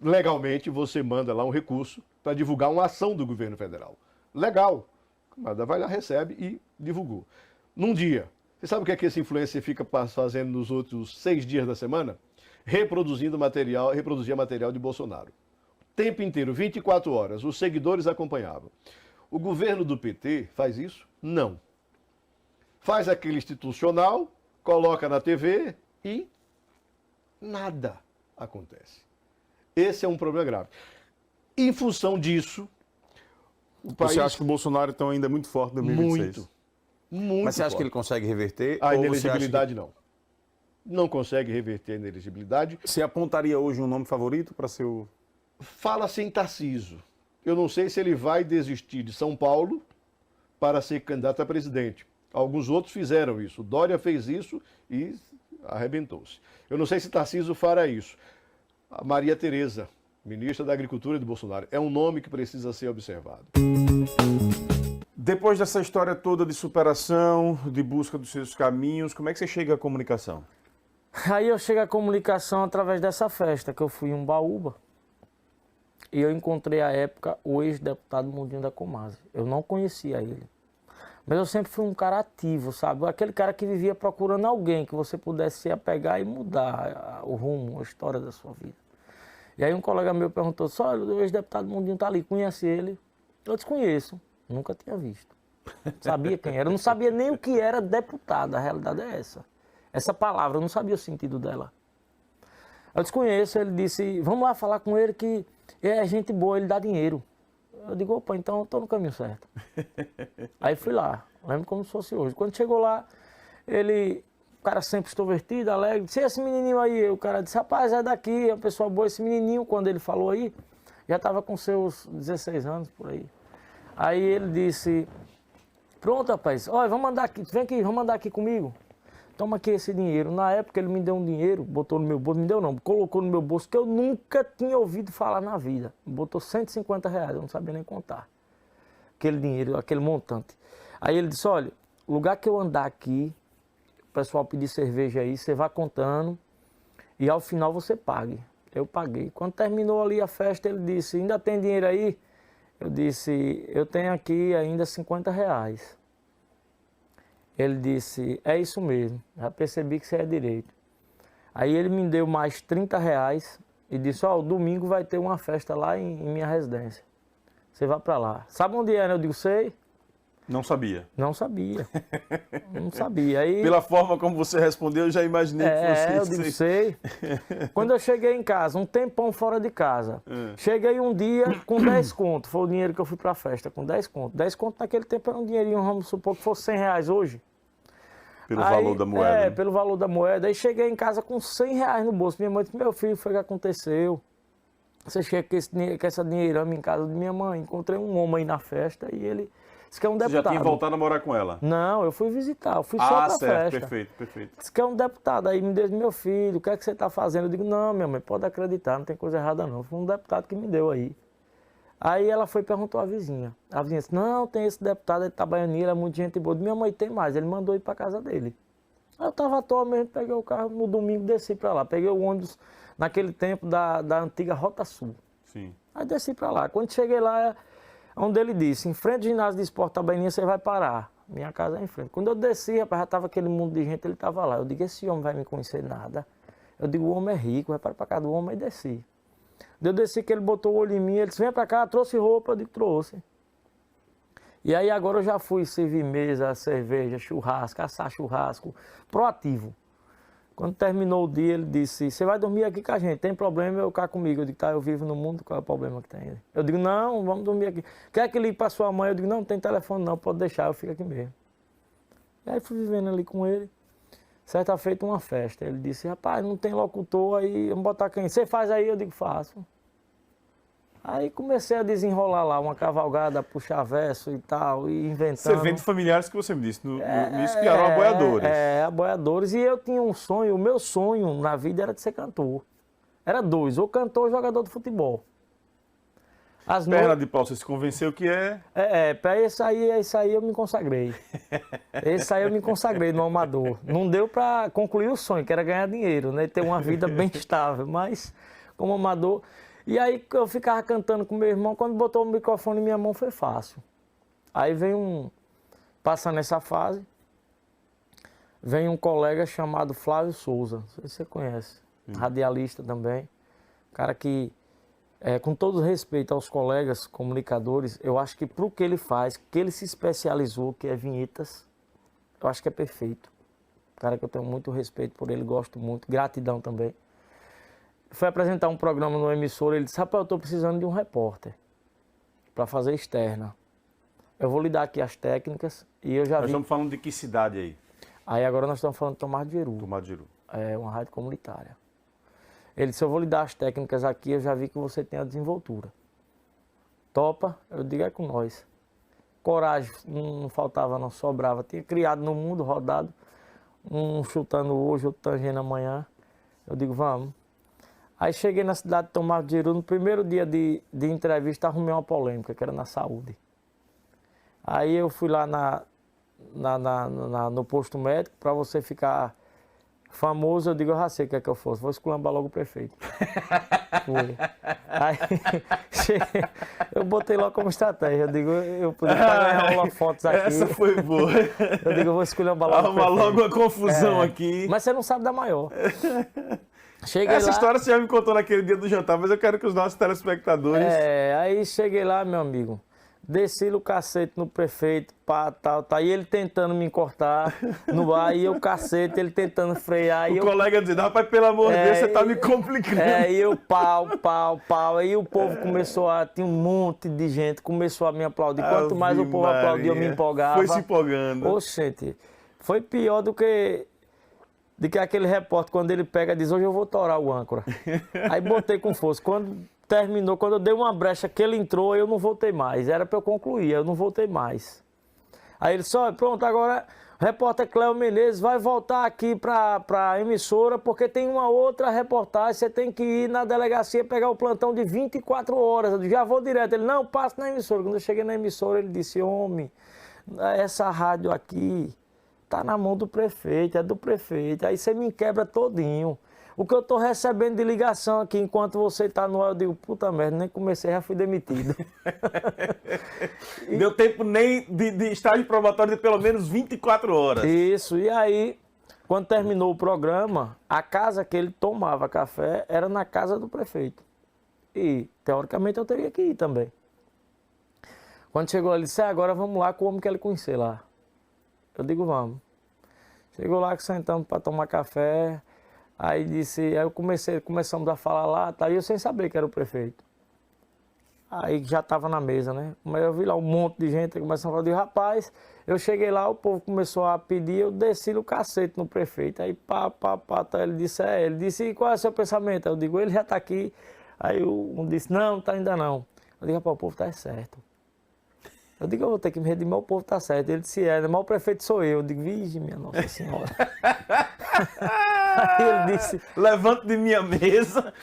legalmente, você manda lá um recurso para divulgar uma ação do governo federal. Legal. O camarada vai lá, recebe e divulgou. Num dia. Você sabe o que é que esse influencer fica fazendo nos outros 6 dias da semana? Reproduzir material de Bolsonaro. O tempo inteiro, 24 horas. Os seguidores acompanhavam. O governo do PT faz isso? Não. Faz aquele institucional, coloca na TV e nada acontece. Esse é um problema grave. Em função disso, o país... Você acha que o Bolsonaro está ainda muito forte em 2026? Muito Mas você acha forte. que ele consegue reverter? A ou você inelegibilidade acha não. Não consegue reverter a inelegibilidade. Você apontaria hoje um nome favorito para ser o... Fala-se em Tarcísio. Eu não sei se ele vai desistir de São Paulo para ser candidato a presidente. Alguns outros fizeram isso. O Dória fez isso e arrebentou-se. Eu não sei se Tarcísio fará isso. A Maria Tereza, ministra da Agricultura de Bolsonaro, é um nome que precisa ser observado. Depois dessa história toda de superação, de busca dos seus caminhos, como é que você chega à comunicação? Aí eu chego à comunicação através dessa festa, que eu fui em Umbaúba. E eu encontrei à época o ex-deputado Mundinho da Comasa. Eu não conhecia ele. Mas eu sempre fui um cara ativo, sabe? Aquele cara que vivia procurando alguém que você pudesse se apegar e mudar o rumo, a história da sua vida. E aí um colega meu perguntou, só o ex-deputado Mundinho está ali, conhece ele? Eu desconheço, nunca tinha visto. Sabia quem era, eu não sabia nem o que era deputado, a realidade é essa. Essa palavra, eu não sabia o sentido dela. Eu desconheço, ele disse, vamos lá falar com ele que é gente boa, ele dá dinheiro. Eu digo, opa, então eu estou no caminho certo. Aí fui lá, lembro como se fosse hoje. Quando chegou lá, o cara sempre extrovertido, alegre, disse, esse menininho aí, o cara disse, rapaz, é daqui, é uma pessoa boa. Esse menininho, quando ele falou aí, já estava com seus 16 anos, por aí. Aí ele disse, pronto, rapaz, olha, vamos andar aqui, vem aqui, vamos andar aqui comigo. Toma aqui esse dinheiro. Na época ele me deu um dinheiro, botou no meu bolso, me deu não, colocou no meu bolso, que eu nunca tinha ouvido falar na vida. Botou R$150, eu não sabia nem contar. Aquele dinheiro, aquele montante. Aí ele disse, olha, o lugar que eu andar aqui, o pessoal pedir cerveja aí, você vai contando e ao final você pague. Eu paguei. Quando terminou ali a festa, ele disse, ainda tem dinheiro aí? Eu disse, eu tenho aqui ainda R$50. Ele disse, é isso mesmo, já percebi que você é direito. Aí ele me deu mais R$30 e disse, ó, domingo vai ter uma festa lá em minha residência. Você vai para lá. Sabe onde era? Eu digo, sei. Não sabia. Não sabia. Não sabia. Aí, Pela forma como você respondeu, eu já imaginei que fosse eu isso. digo, sei. Quando eu cheguei em casa, um tempão fora de casa, cheguei um dia com 10 conto. Foi o dinheiro que eu fui pra festa, com 10 conto. 10 conto naquele tempo era um dinheirinho, vamos supor que fosse R$100 hoje. Pelo valor da moeda. né? Pelo valor da moeda. Aí cheguei em casa com R$100 no bolso. Minha mãe disse, meu filho, foi o que aconteceu. Você chega com essa dinheirama em casa de minha mãe. Encontrei um homem aí na festa e ele disse que é um Você deputado. já tinha voltado a morar com ela? Não, eu fui visitar, eu fui só pra certo, festa. perfeito, perfeito. Disse que é um deputado. Aí me disse, meu filho, o que é que você está fazendo? Eu digo, não, minha mãe, pode acreditar, não tem coisa errada não. Foi um deputado que me deu aí. Aí ela foi e perguntou à vizinha. A vizinha disse, não, tem esse deputado de Itabaianinha, ele é muito gente boa. Minha mãe tem mais, ele mandou ir para casa dele. Aí eu estava à toa mesmo, peguei o carro, no domingo desci para lá. Peguei o ônibus naquele tempo da antiga Rota Sul. Sim. Aí desci para lá. Quando cheguei lá, onde ele disse, em frente ao ginásio de esporte Itabaianinha, você vai parar. Minha casa é em frente. Quando eu desci, rapaz, já estava aquele mundo de gente, ele estava lá. Eu digo, esse homem vai me conhecer nada. Eu digo, o homem é rico, vai para casa do homem e desci. Eu desci que ele botou o olho em mim, ele disse, vem para cá, trouxe roupa, eu digo, trouxe. E aí agora eu já fui servir mesa, cerveja, churrasco, assar churrasco, proativo. Quando terminou o dia, ele disse, você vai dormir aqui com a gente, tem problema, eu cá comigo. Eu digo, tá, eu vivo no mundo, qual é o problema que tem? Eu digo, não, vamos dormir aqui. Quer que ligue para sua mãe? Eu digo, não tem telefone não, pode deixar, eu fico aqui mesmo. E aí fui vivendo ali com ele. Certa feita uma festa, ele disse, rapaz, não tem locutor aí, vamos botar quem? Você faz aí? Eu digo, faço. Aí comecei a desenrolar lá, uma cavalgada, puxar verso e tal, e inventando. Você vem de familiares que você me disse, no início que eram aboiadores. Aboiadores. E eu tinha um sonho, o meu sonho na vida era de ser cantor. Era dois, ou cantor ou jogador de futebol. Perna de pau, você se convenceu que é... Esse aí eu me consagrei. Esse aí eu me consagrei no amador. Não deu para concluir o sonho, que era ganhar dinheiro, né? Ter uma vida bem estável, mas como amador... E aí eu ficava cantando com meu irmão, quando botou o microfone em minha mão foi fácil. Aí passando essa fase, vem um colega chamado Flávio Souza, não sei se você conhece, radialista também, cara que, com todo respeito aos colegas comunicadores, eu acho que para o que ele faz, que ele se especializou, que é vinhetas, eu acho que é perfeito. Cara que eu tenho muito respeito por ele, gosto muito, gratidão também. Foi apresentar um programa no emissora, ele disse, rapaz, eu estou precisando de um repórter para fazer externa. Eu vou lhe dar aqui as técnicas e eu já vi... Nós estamos falando de que cidade aí? Aí agora nós estamos falando de Tomar de Jeru. Tomar de Jeru. É uma rádio comunitária. Ele disse, eu vou lhe dar as técnicas aqui, eu já vi que você tem a desenvoltura. Topa? Eu digo, é com nós. Coragem, não faltava, não sobrava. Tinha criado no mundo, rodado, um chutando hoje, outro tangendo amanhã. Eu digo, vamos. Aí cheguei na cidade de Tomar de Jeru, no primeiro dia de entrevista, arrumei uma polêmica, que era na saúde. Aí eu fui lá no posto médico, para você ficar famoso, eu digo, eu já sei o que é que eu fosse, vou esculambar logo o prefeito. Fui. Aí eu botei logo como estratégia, eu digo, eu podia ganhar fotos aqui. Essa foi boa. Eu digo, eu vou esculhambar logo o prefeito. Arrumar logo uma confusão aqui. Mas você não sabe da maior. Essa história você já me contou naquele dia do jantar, mas eu quero que os nossos telespectadores... Aí cheguei lá, meu amigo, desci o cacete no prefeito, pá, tal, e ele tentando me cortar no ar, e o cacete, ele tentando frear. O colega dizendo, rapaz, pelo amor de Deus, você tá me complicando. E eu pau, aí o povo começou tinha um monte de gente, começou a me aplaudir. Quanto mais o povo aplaudia, eu me empolgava. Foi se empolgando. Oxente, foi pior do que aquele repórter, quando ele pega e diz, hoje eu vou torar o âncora. Aí botei com força. Quando terminou, quando eu dei uma brecha que ele entrou, eu não voltei mais. Era para eu concluir, eu não voltei mais. Aí ele disse, pronto, agora o repórter Cléo Menezes vai voltar aqui para a emissora, porque tem uma outra reportagem, você tem que ir na delegacia pegar o plantão de 24 horas. Eu disse, já vou direto. Ele, não, passa na emissora. Quando eu cheguei na emissora, ele disse, homem, essa rádio aqui... tá na mão do prefeito, é do prefeito. Aí você me quebra todinho. O que eu tô recebendo de ligação aqui enquanto você tá no ar, eu digo, puta merda, nem comecei, já fui demitido. Deu tempo nem de estágio probatório de pelo menos 24 horas. Isso, e aí, quando terminou o programa, a casa que ele tomava café era na casa do prefeito. E, teoricamente, eu teria que ir também. Quando chegou lá, ele disse, agora vamos lá com o homem que ele conhecer lá. Eu digo, vamos. Chegou lá, que sentamos para tomar café. Aí começamos a falar lá, tá, e eu sem saber que era o prefeito. Aí já estava na mesa, né? Mas eu vi lá um monte de gente, começando a falar, eu digo, rapaz, eu cheguei lá, o povo começou a pedir, eu desci no cacete no prefeito. Aí tá, ele disse, e qual é o seu pensamento? Eu digo, ele já está aqui. Aí um disse, não, tá ainda não. Eu digo, rapaz, o povo tá certo. Eu digo, eu vou ter que me redimir, o povo tá certo. Ele disse, mas o prefeito sou eu. Eu digo, vige, minha Nossa Senhora. Aí ele disse, levante de minha mesa,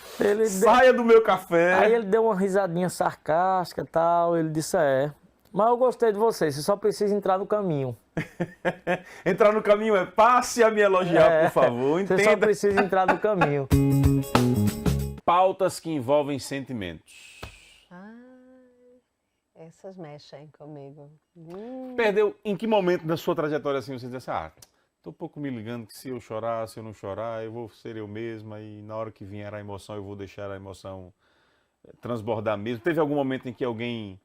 saia do meu café. Aí ele deu uma risadinha sarcástica e tal, ele disse, mas eu gostei de você só precisa entrar no caminho. Entrar no caminho passe a me elogiar, por favor, entenda. Você só precisa entrar no caminho. Pautas que envolvem sentimentos. Essas mexem comigo. Perdeu, em que momento da sua trajetória assim você disse, tô um pouco me ligando que se eu chorar, se eu não chorar, eu vou ser eu mesma e na hora que vier a emoção, eu vou deixar a emoção transbordar mesmo. Teve algum momento em que alguém...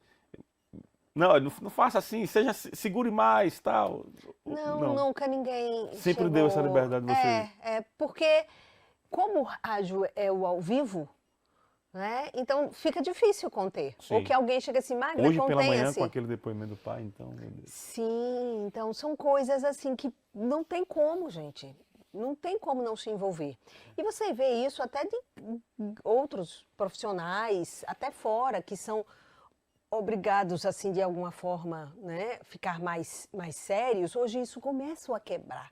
Não faça assim, segure mais, tal. Não, nunca ninguém sempre chegou... deu essa liberdade de você. Porque como o rádio é o ao vivo, né? Então fica difícil conter. Sim. Ou que alguém chega assim, Magda, hoje pela manhã assim. com aquele depoimento do pai, então... Meu Deus. Sim, então são coisas assim que não tem como, gente. Não tem como não se envolver. E você vê isso até de outros profissionais, até fora, que são obrigados, assim, de alguma forma, né, ficar mais sérios. Hoje isso começa a quebrar.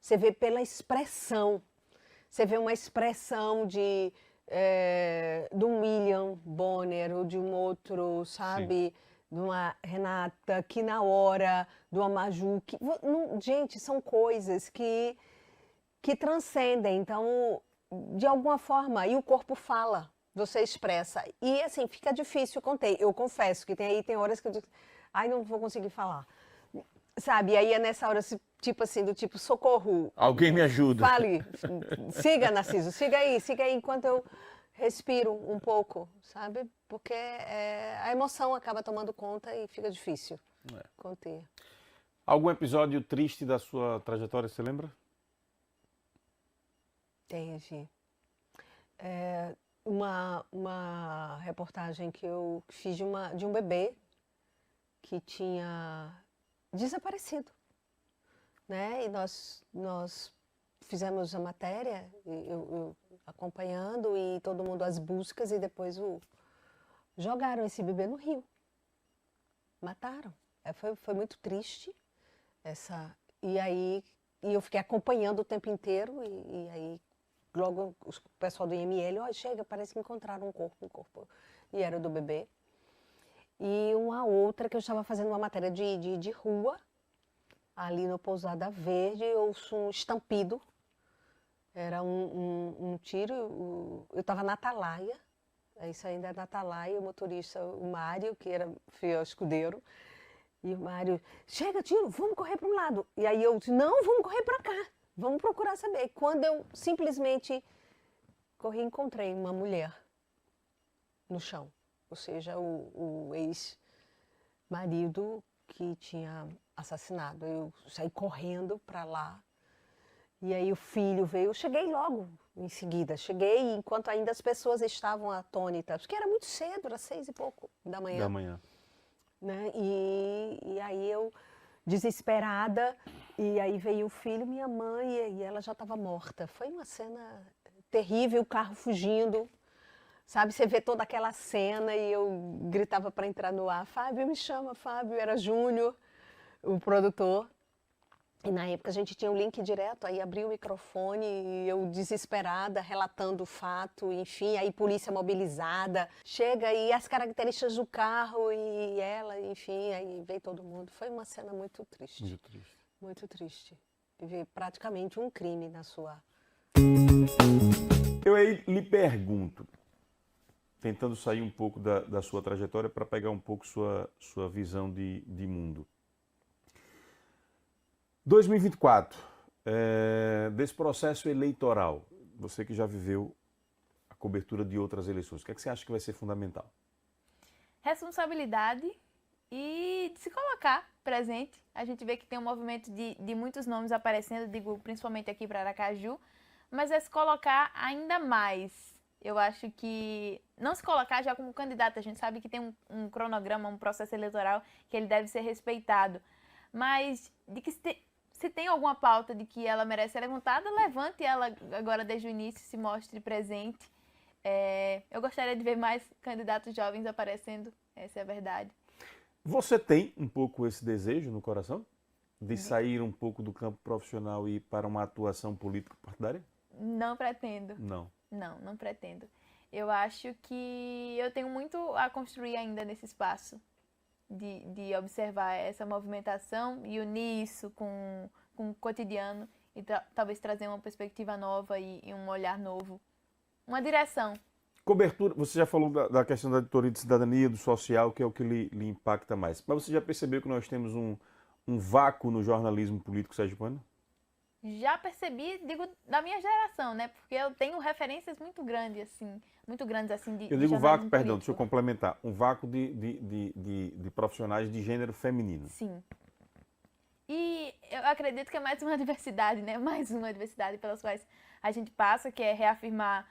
Você vê pela expressão. Você vê uma expressão de um William Bonner ou de um outro, sabe? Sim. De uma Renata, que na hora, de uma Maju. Gente, são coisas que transcendem. Então, de alguma forma, e o corpo fala, você expressa. E assim, fica difícil conter. Eu confesso que tem horas que eu digo, não vou conseguir falar. Sabe, e aí é nessa hora, tipo assim, do tipo, socorro. Alguém me ajuda. Fale, siga, Narciso, siga aí, enquanto eu respiro um pouco, sabe? Porque a emoção acaba tomando conta e fica difícil conter. Algum episódio triste da sua trajetória, você lembra? Teve. Uma reportagem que eu fiz de um bebê que tinha desaparecido, né? E nós fizemos a matéria, eu acompanhando e todo mundo as buscas e depois jogaram esse bebê no rio, mataram. Foi muito triste e aí eu fiquei acompanhando o tempo inteiro e aí logo o pessoal do IML, chega, parece que encontraram um corpo e era do bebê. E uma outra que eu estava fazendo uma matéria de rua, ali no Pousada Verde, eu ouço um estampido, era um tiro, eu estava na Atalaia, isso ainda é na Atalaia, o motorista, o Mário, que era fiel escudeiro, e o Mário, chega, tiro, vamos correr para um lado. E aí eu disse, não, vamos correr para cá, vamos procurar saber. E quando eu simplesmente corri, encontrei uma mulher no chão. Ou seja, o ex-marido que tinha assassinado. Eu saí correndo para lá. E aí o filho veio. Eu cheguei logo em seguida. Cheguei enquanto ainda as pessoas estavam atônitas. Porque era muito cedo, era 6 e pouco da manhã. Né? E aí eu, desesperada, e aí veio o filho, minha mãe, e ela já estava morta. Foi uma cena terrível, o carro fugindo. Sabe, você vê toda aquela cena e eu gritava para entrar no ar, Fábio, me chama, Fábio, era Júnior, o produtor. E na época a gente tinha um link direto, aí abri o microfone e eu desesperada, relatando o fato, enfim, aí polícia mobilizada, chega e as características do carro e ela, enfim, aí veio todo mundo. Foi uma cena muito triste. Muito triste. Muito triste. Ver praticamente um crime na sua... Eu aí lhe pergunto, tentando sair um pouco da sua trajetória para pegar um pouco sua visão de mundo. 2024, desse processo eleitoral, você que já viveu a cobertura de outras eleições, o que é que você acha que vai ser fundamental? Responsabilidade e de se colocar presente. A gente vê que tem um movimento de muitos nomes aparecendo, digo, principalmente aqui para Aracaju, mas é se colocar ainda mais. Eu acho que não se colocar já como candidato, a gente sabe que tem um cronograma, um processo eleitoral que ele deve ser respeitado, mas de que se tem alguma pauta de que ela merece ser levantada, levante ela agora desde o início, se mostre presente. Eu gostaria de ver mais candidatos jovens aparecendo, essa é a verdade. Você tem um pouco esse desejo no coração? De sair um pouco do campo profissional e ir para uma atuação político-partidária? Não pretendo. Não. Não pretendo. Eu acho que eu tenho muito a construir ainda nesse espaço de observar essa movimentação e unir isso com o cotidiano e talvez trazer uma perspectiva nova e um olhar novo. Uma direção. Cobertura, você já falou da questão da editoria de cidadania, do social, que é o que lhe impacta mais. Mas você já percebeu que nós temos um vácuo no jornalismo político sergipano? Já percebi, digo, da minha geração, né? Porque eu tenho referências muito grandes, assim, de Eu digo vácuo, perdão, político. deixa eu complementar. Um vácuo de profissionais de gênero feminino. Sim. E eu acredito que é mais uma diversidade, né? Mais uma diversidade pelas quais a gente passa, que é reafirmar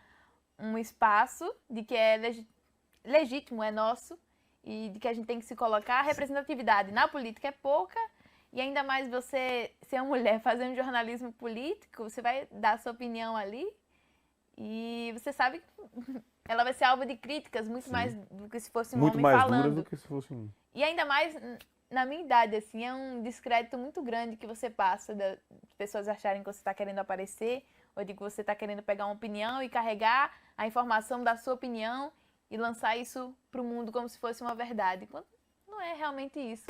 um espaço de que é legítimo, é nosso, e de que a gente tem que se colocar. A representatividade na política é pouca, e ainda mais você ser uma mulher fazendo jornalismo político, você vai dar a sua opinião ali, e você sabe que ela vai ser alvo de críticas muito mais do que se fosse um Muito homem mais falando. dura do que se fosse um... E ainda mais na minha idade, assim, é um descrédito muito grande que você passa de pessoas acharem que você está querendo aparecer, ou de que você está querendo pegar uma opinião e carregar a informação da sua opinião e lançar isso para o mundo como se fosse uma verdade, quando não é realmente isso.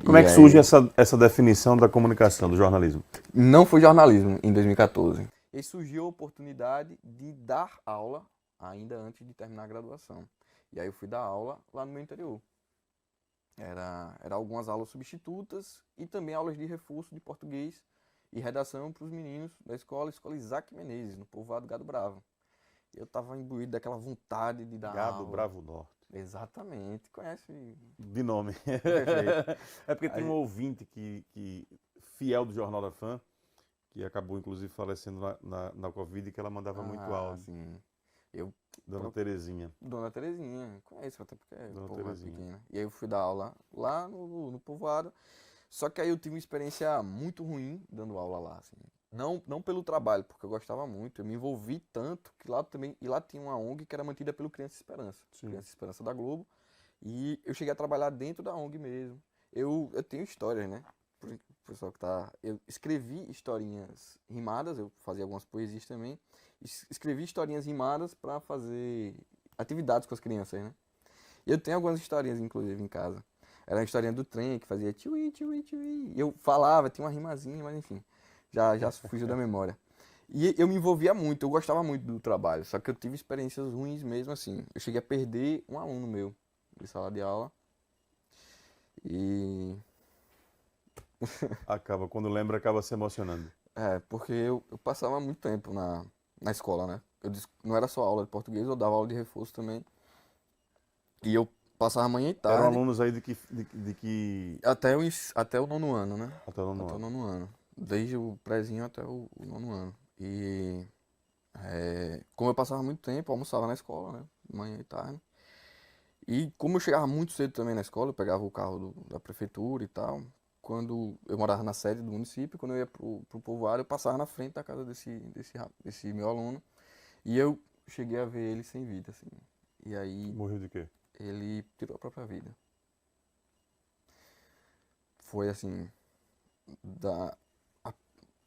Como é que surge essa definição da comunicação, do jornalismo? Não foi jornalismo em 2014. E surgiu a oportunidade de dar aula ainda antes de terminar a graduação. E aí eu fui dar aula lá no meu interior. Era algumas aulas substitutas e também aulas de reforço de português e redação para os meninos da escola Isaac Menezes, no povoado Gado Bravo. Eu estava imbuído daquela vontade de dar aula. Gado Bravo Norte. Exatamente, conhece? De nome. Perfeito. É porque tem um ouvinte fiel do Jornal da Fã, que acabou inclusive falecendo na Covid, que ela mandava muito áudio. Sim. Dona Terezinha. Dona Terezinha, conheço até porque é Dona um povoado Terezinha. pequeno. E aí eu fui dar aula lá no povoado, só que aí eu tive uma experiência muito ruim dando aula lá, assim. Não pelo trabalho, porque eu gostava muito, eu me envolvi tanto que lá também, e lá tinha uma ONG que era mantida pelo Criança Esperança, Criança Esperança da Globo, e eu cheguei a trabalhar dentro da ONG mesmo. Eu tenho histórias, né? Pro pessoal que tá, eu escrevi historinhas rimadas, eu fazia algumas poesias também, escrevi historinhas rimadas para fazer atividades com as crianças, né? E eu tenho algumas historinhas, inclusive, em casa. Era uma historinha do trem que fazia tchui, tchui, tchui. E eu falava, tinha uma rimazinha, mas enfim, já fugiu da memória. E eu me envolvia muito, eu gostava muito do trabalho, só que eu tive experiências ruins mesmo assim. Eu cheguei a perder um aluno meu de sala de aula. E... Quando lembra, acaba se emocionando. Porque eu passava muito tempo na escola, né? Não era só aula de português, eu dava aula de reforço também. E eu passava manhã e tarde. Eram alunos aí de que... Até o nono ano, né? Até o nono ano. Desde o prézinho até o nono ano. E como eu passava muito tempo, eu almoçava na escola, né? Manhã e tarde. E como eu chegava muito cedo também na escola, eu pegava o carro da prefeitura e tal. Quando eu morava na sede do município, quando eu ia pro povoado, eu passava na frente da casa desse meu aluno. E eu cheguei a ver ele sem vida, assim. E aí... Morreu de quê? Ele tirou a própria vida. Foi, assim,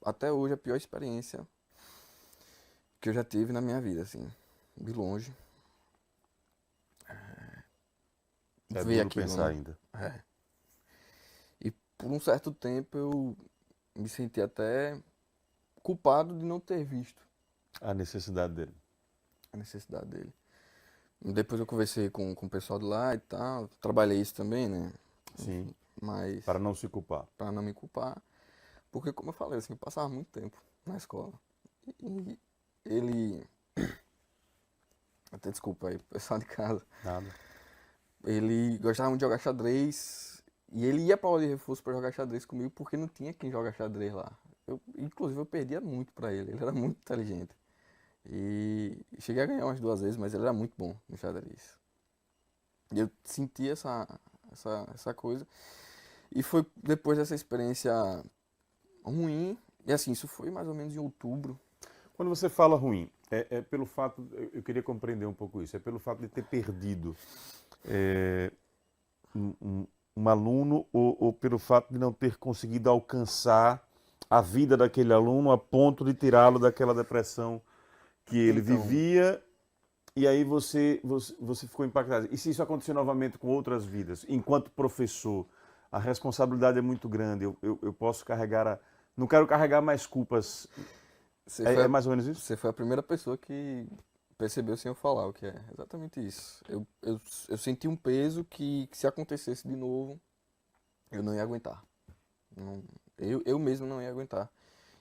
até hoje a pior experiência que eu já tive na minha vida, assim, de longe. Ver aquilo, pensar ainda. E por um certo tempo eu me senti até culpado de não ter visto a necessidade dele. Depois eu conversei com o pessoal de lá e tal, trabalhei isso também, né? Sim. Mas... Para não se culpar. Para não me culpar. Porque, como eu falei, assim, eu passava muito tempo na escola. E ele... Até desculpa aí, pessoal de casa. Nada. Ele gostava muito de jogar xadrez e ele ia pra aula de reforço pra jogar xadrez comigo porque não tinha quem joga xadrez lá. Inclusive, eu perdia muito pra ele, ele era muito inteligente. E cheguei a ganhar umas 2 vezes, mas ele era muito bom no xadrez. E eu senti essa coisa. E foi depois dessa experiência ruim, e assim, isso foi mais ou menos em outubro. Quando você fala ruim, é pelo fato, eu queria compreender um pouco isso, é pelo fato de ter perdido um aluno ou pelo fato de não ter conseguido alcançar a vida daquele aluno a ponto de tirá-lo daquela depressão que ele vivia, e aí você ficou impactado. E se isso acontecer novamente com outras vidas, enquanto professor, a responsabilidade é muito grande, eu posso carregar não quero carregar mais culpas. É mais ou menos isso? Você foi a primeira pessoa que percebeu sem eu falar o que é. Exatamente isso. Eu senti um peso que se acontecesse de novo, eu não ia aguentar. Eu mesmo não ia aguentar.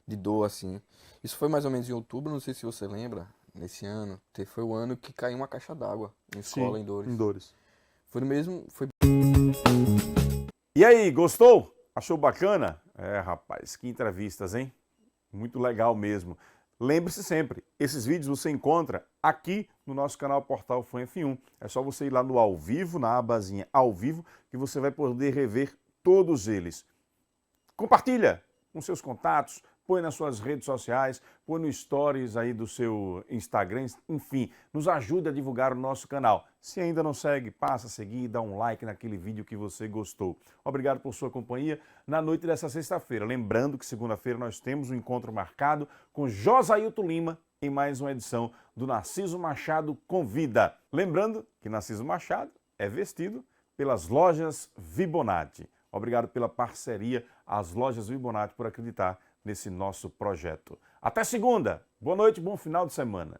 De dor, assim. Isso foi mais ou menos em outubro, não sei se você lembra, nesse ano. Foi o ano que caiu uma caixa d'água na escola. Sim, em Dores. Em Dores. Foi no mesmo... E aí, gostou? Achou bacana? Rapaz, que entrevistas, hein? Muito legal mesmo. Lembre-se sempre, esses vídeos você encontra aqui no nosso canal Portal Fã F1. É só você ir lá no Ao Vivo, na abazinha Ao Vivo, que você vai poder rever todos eles. Compartilha com seus contatos, põe nas suas redes sociais, põe no Stories aí do seu Instagram, enfim, nos ajude a divulgar o nosso canal. Se ainda não segue, passa a seguir e dá um like naquele vídeo que você gostou. Obrigado por sua companhia na noite dessa sexta-feira. Lembrando que segunda-feira nós temos um encontro marcado com Josailton Lima em mais uma edição do Narciso Machado Convida. Lembrando que Narciso Machado é vestido pelas lojas Vibonati. Obrigado pela parceria às lojas Vibonati por acreditar nesse nosso projeto. Até segunda. Boa noite, bom final de semana.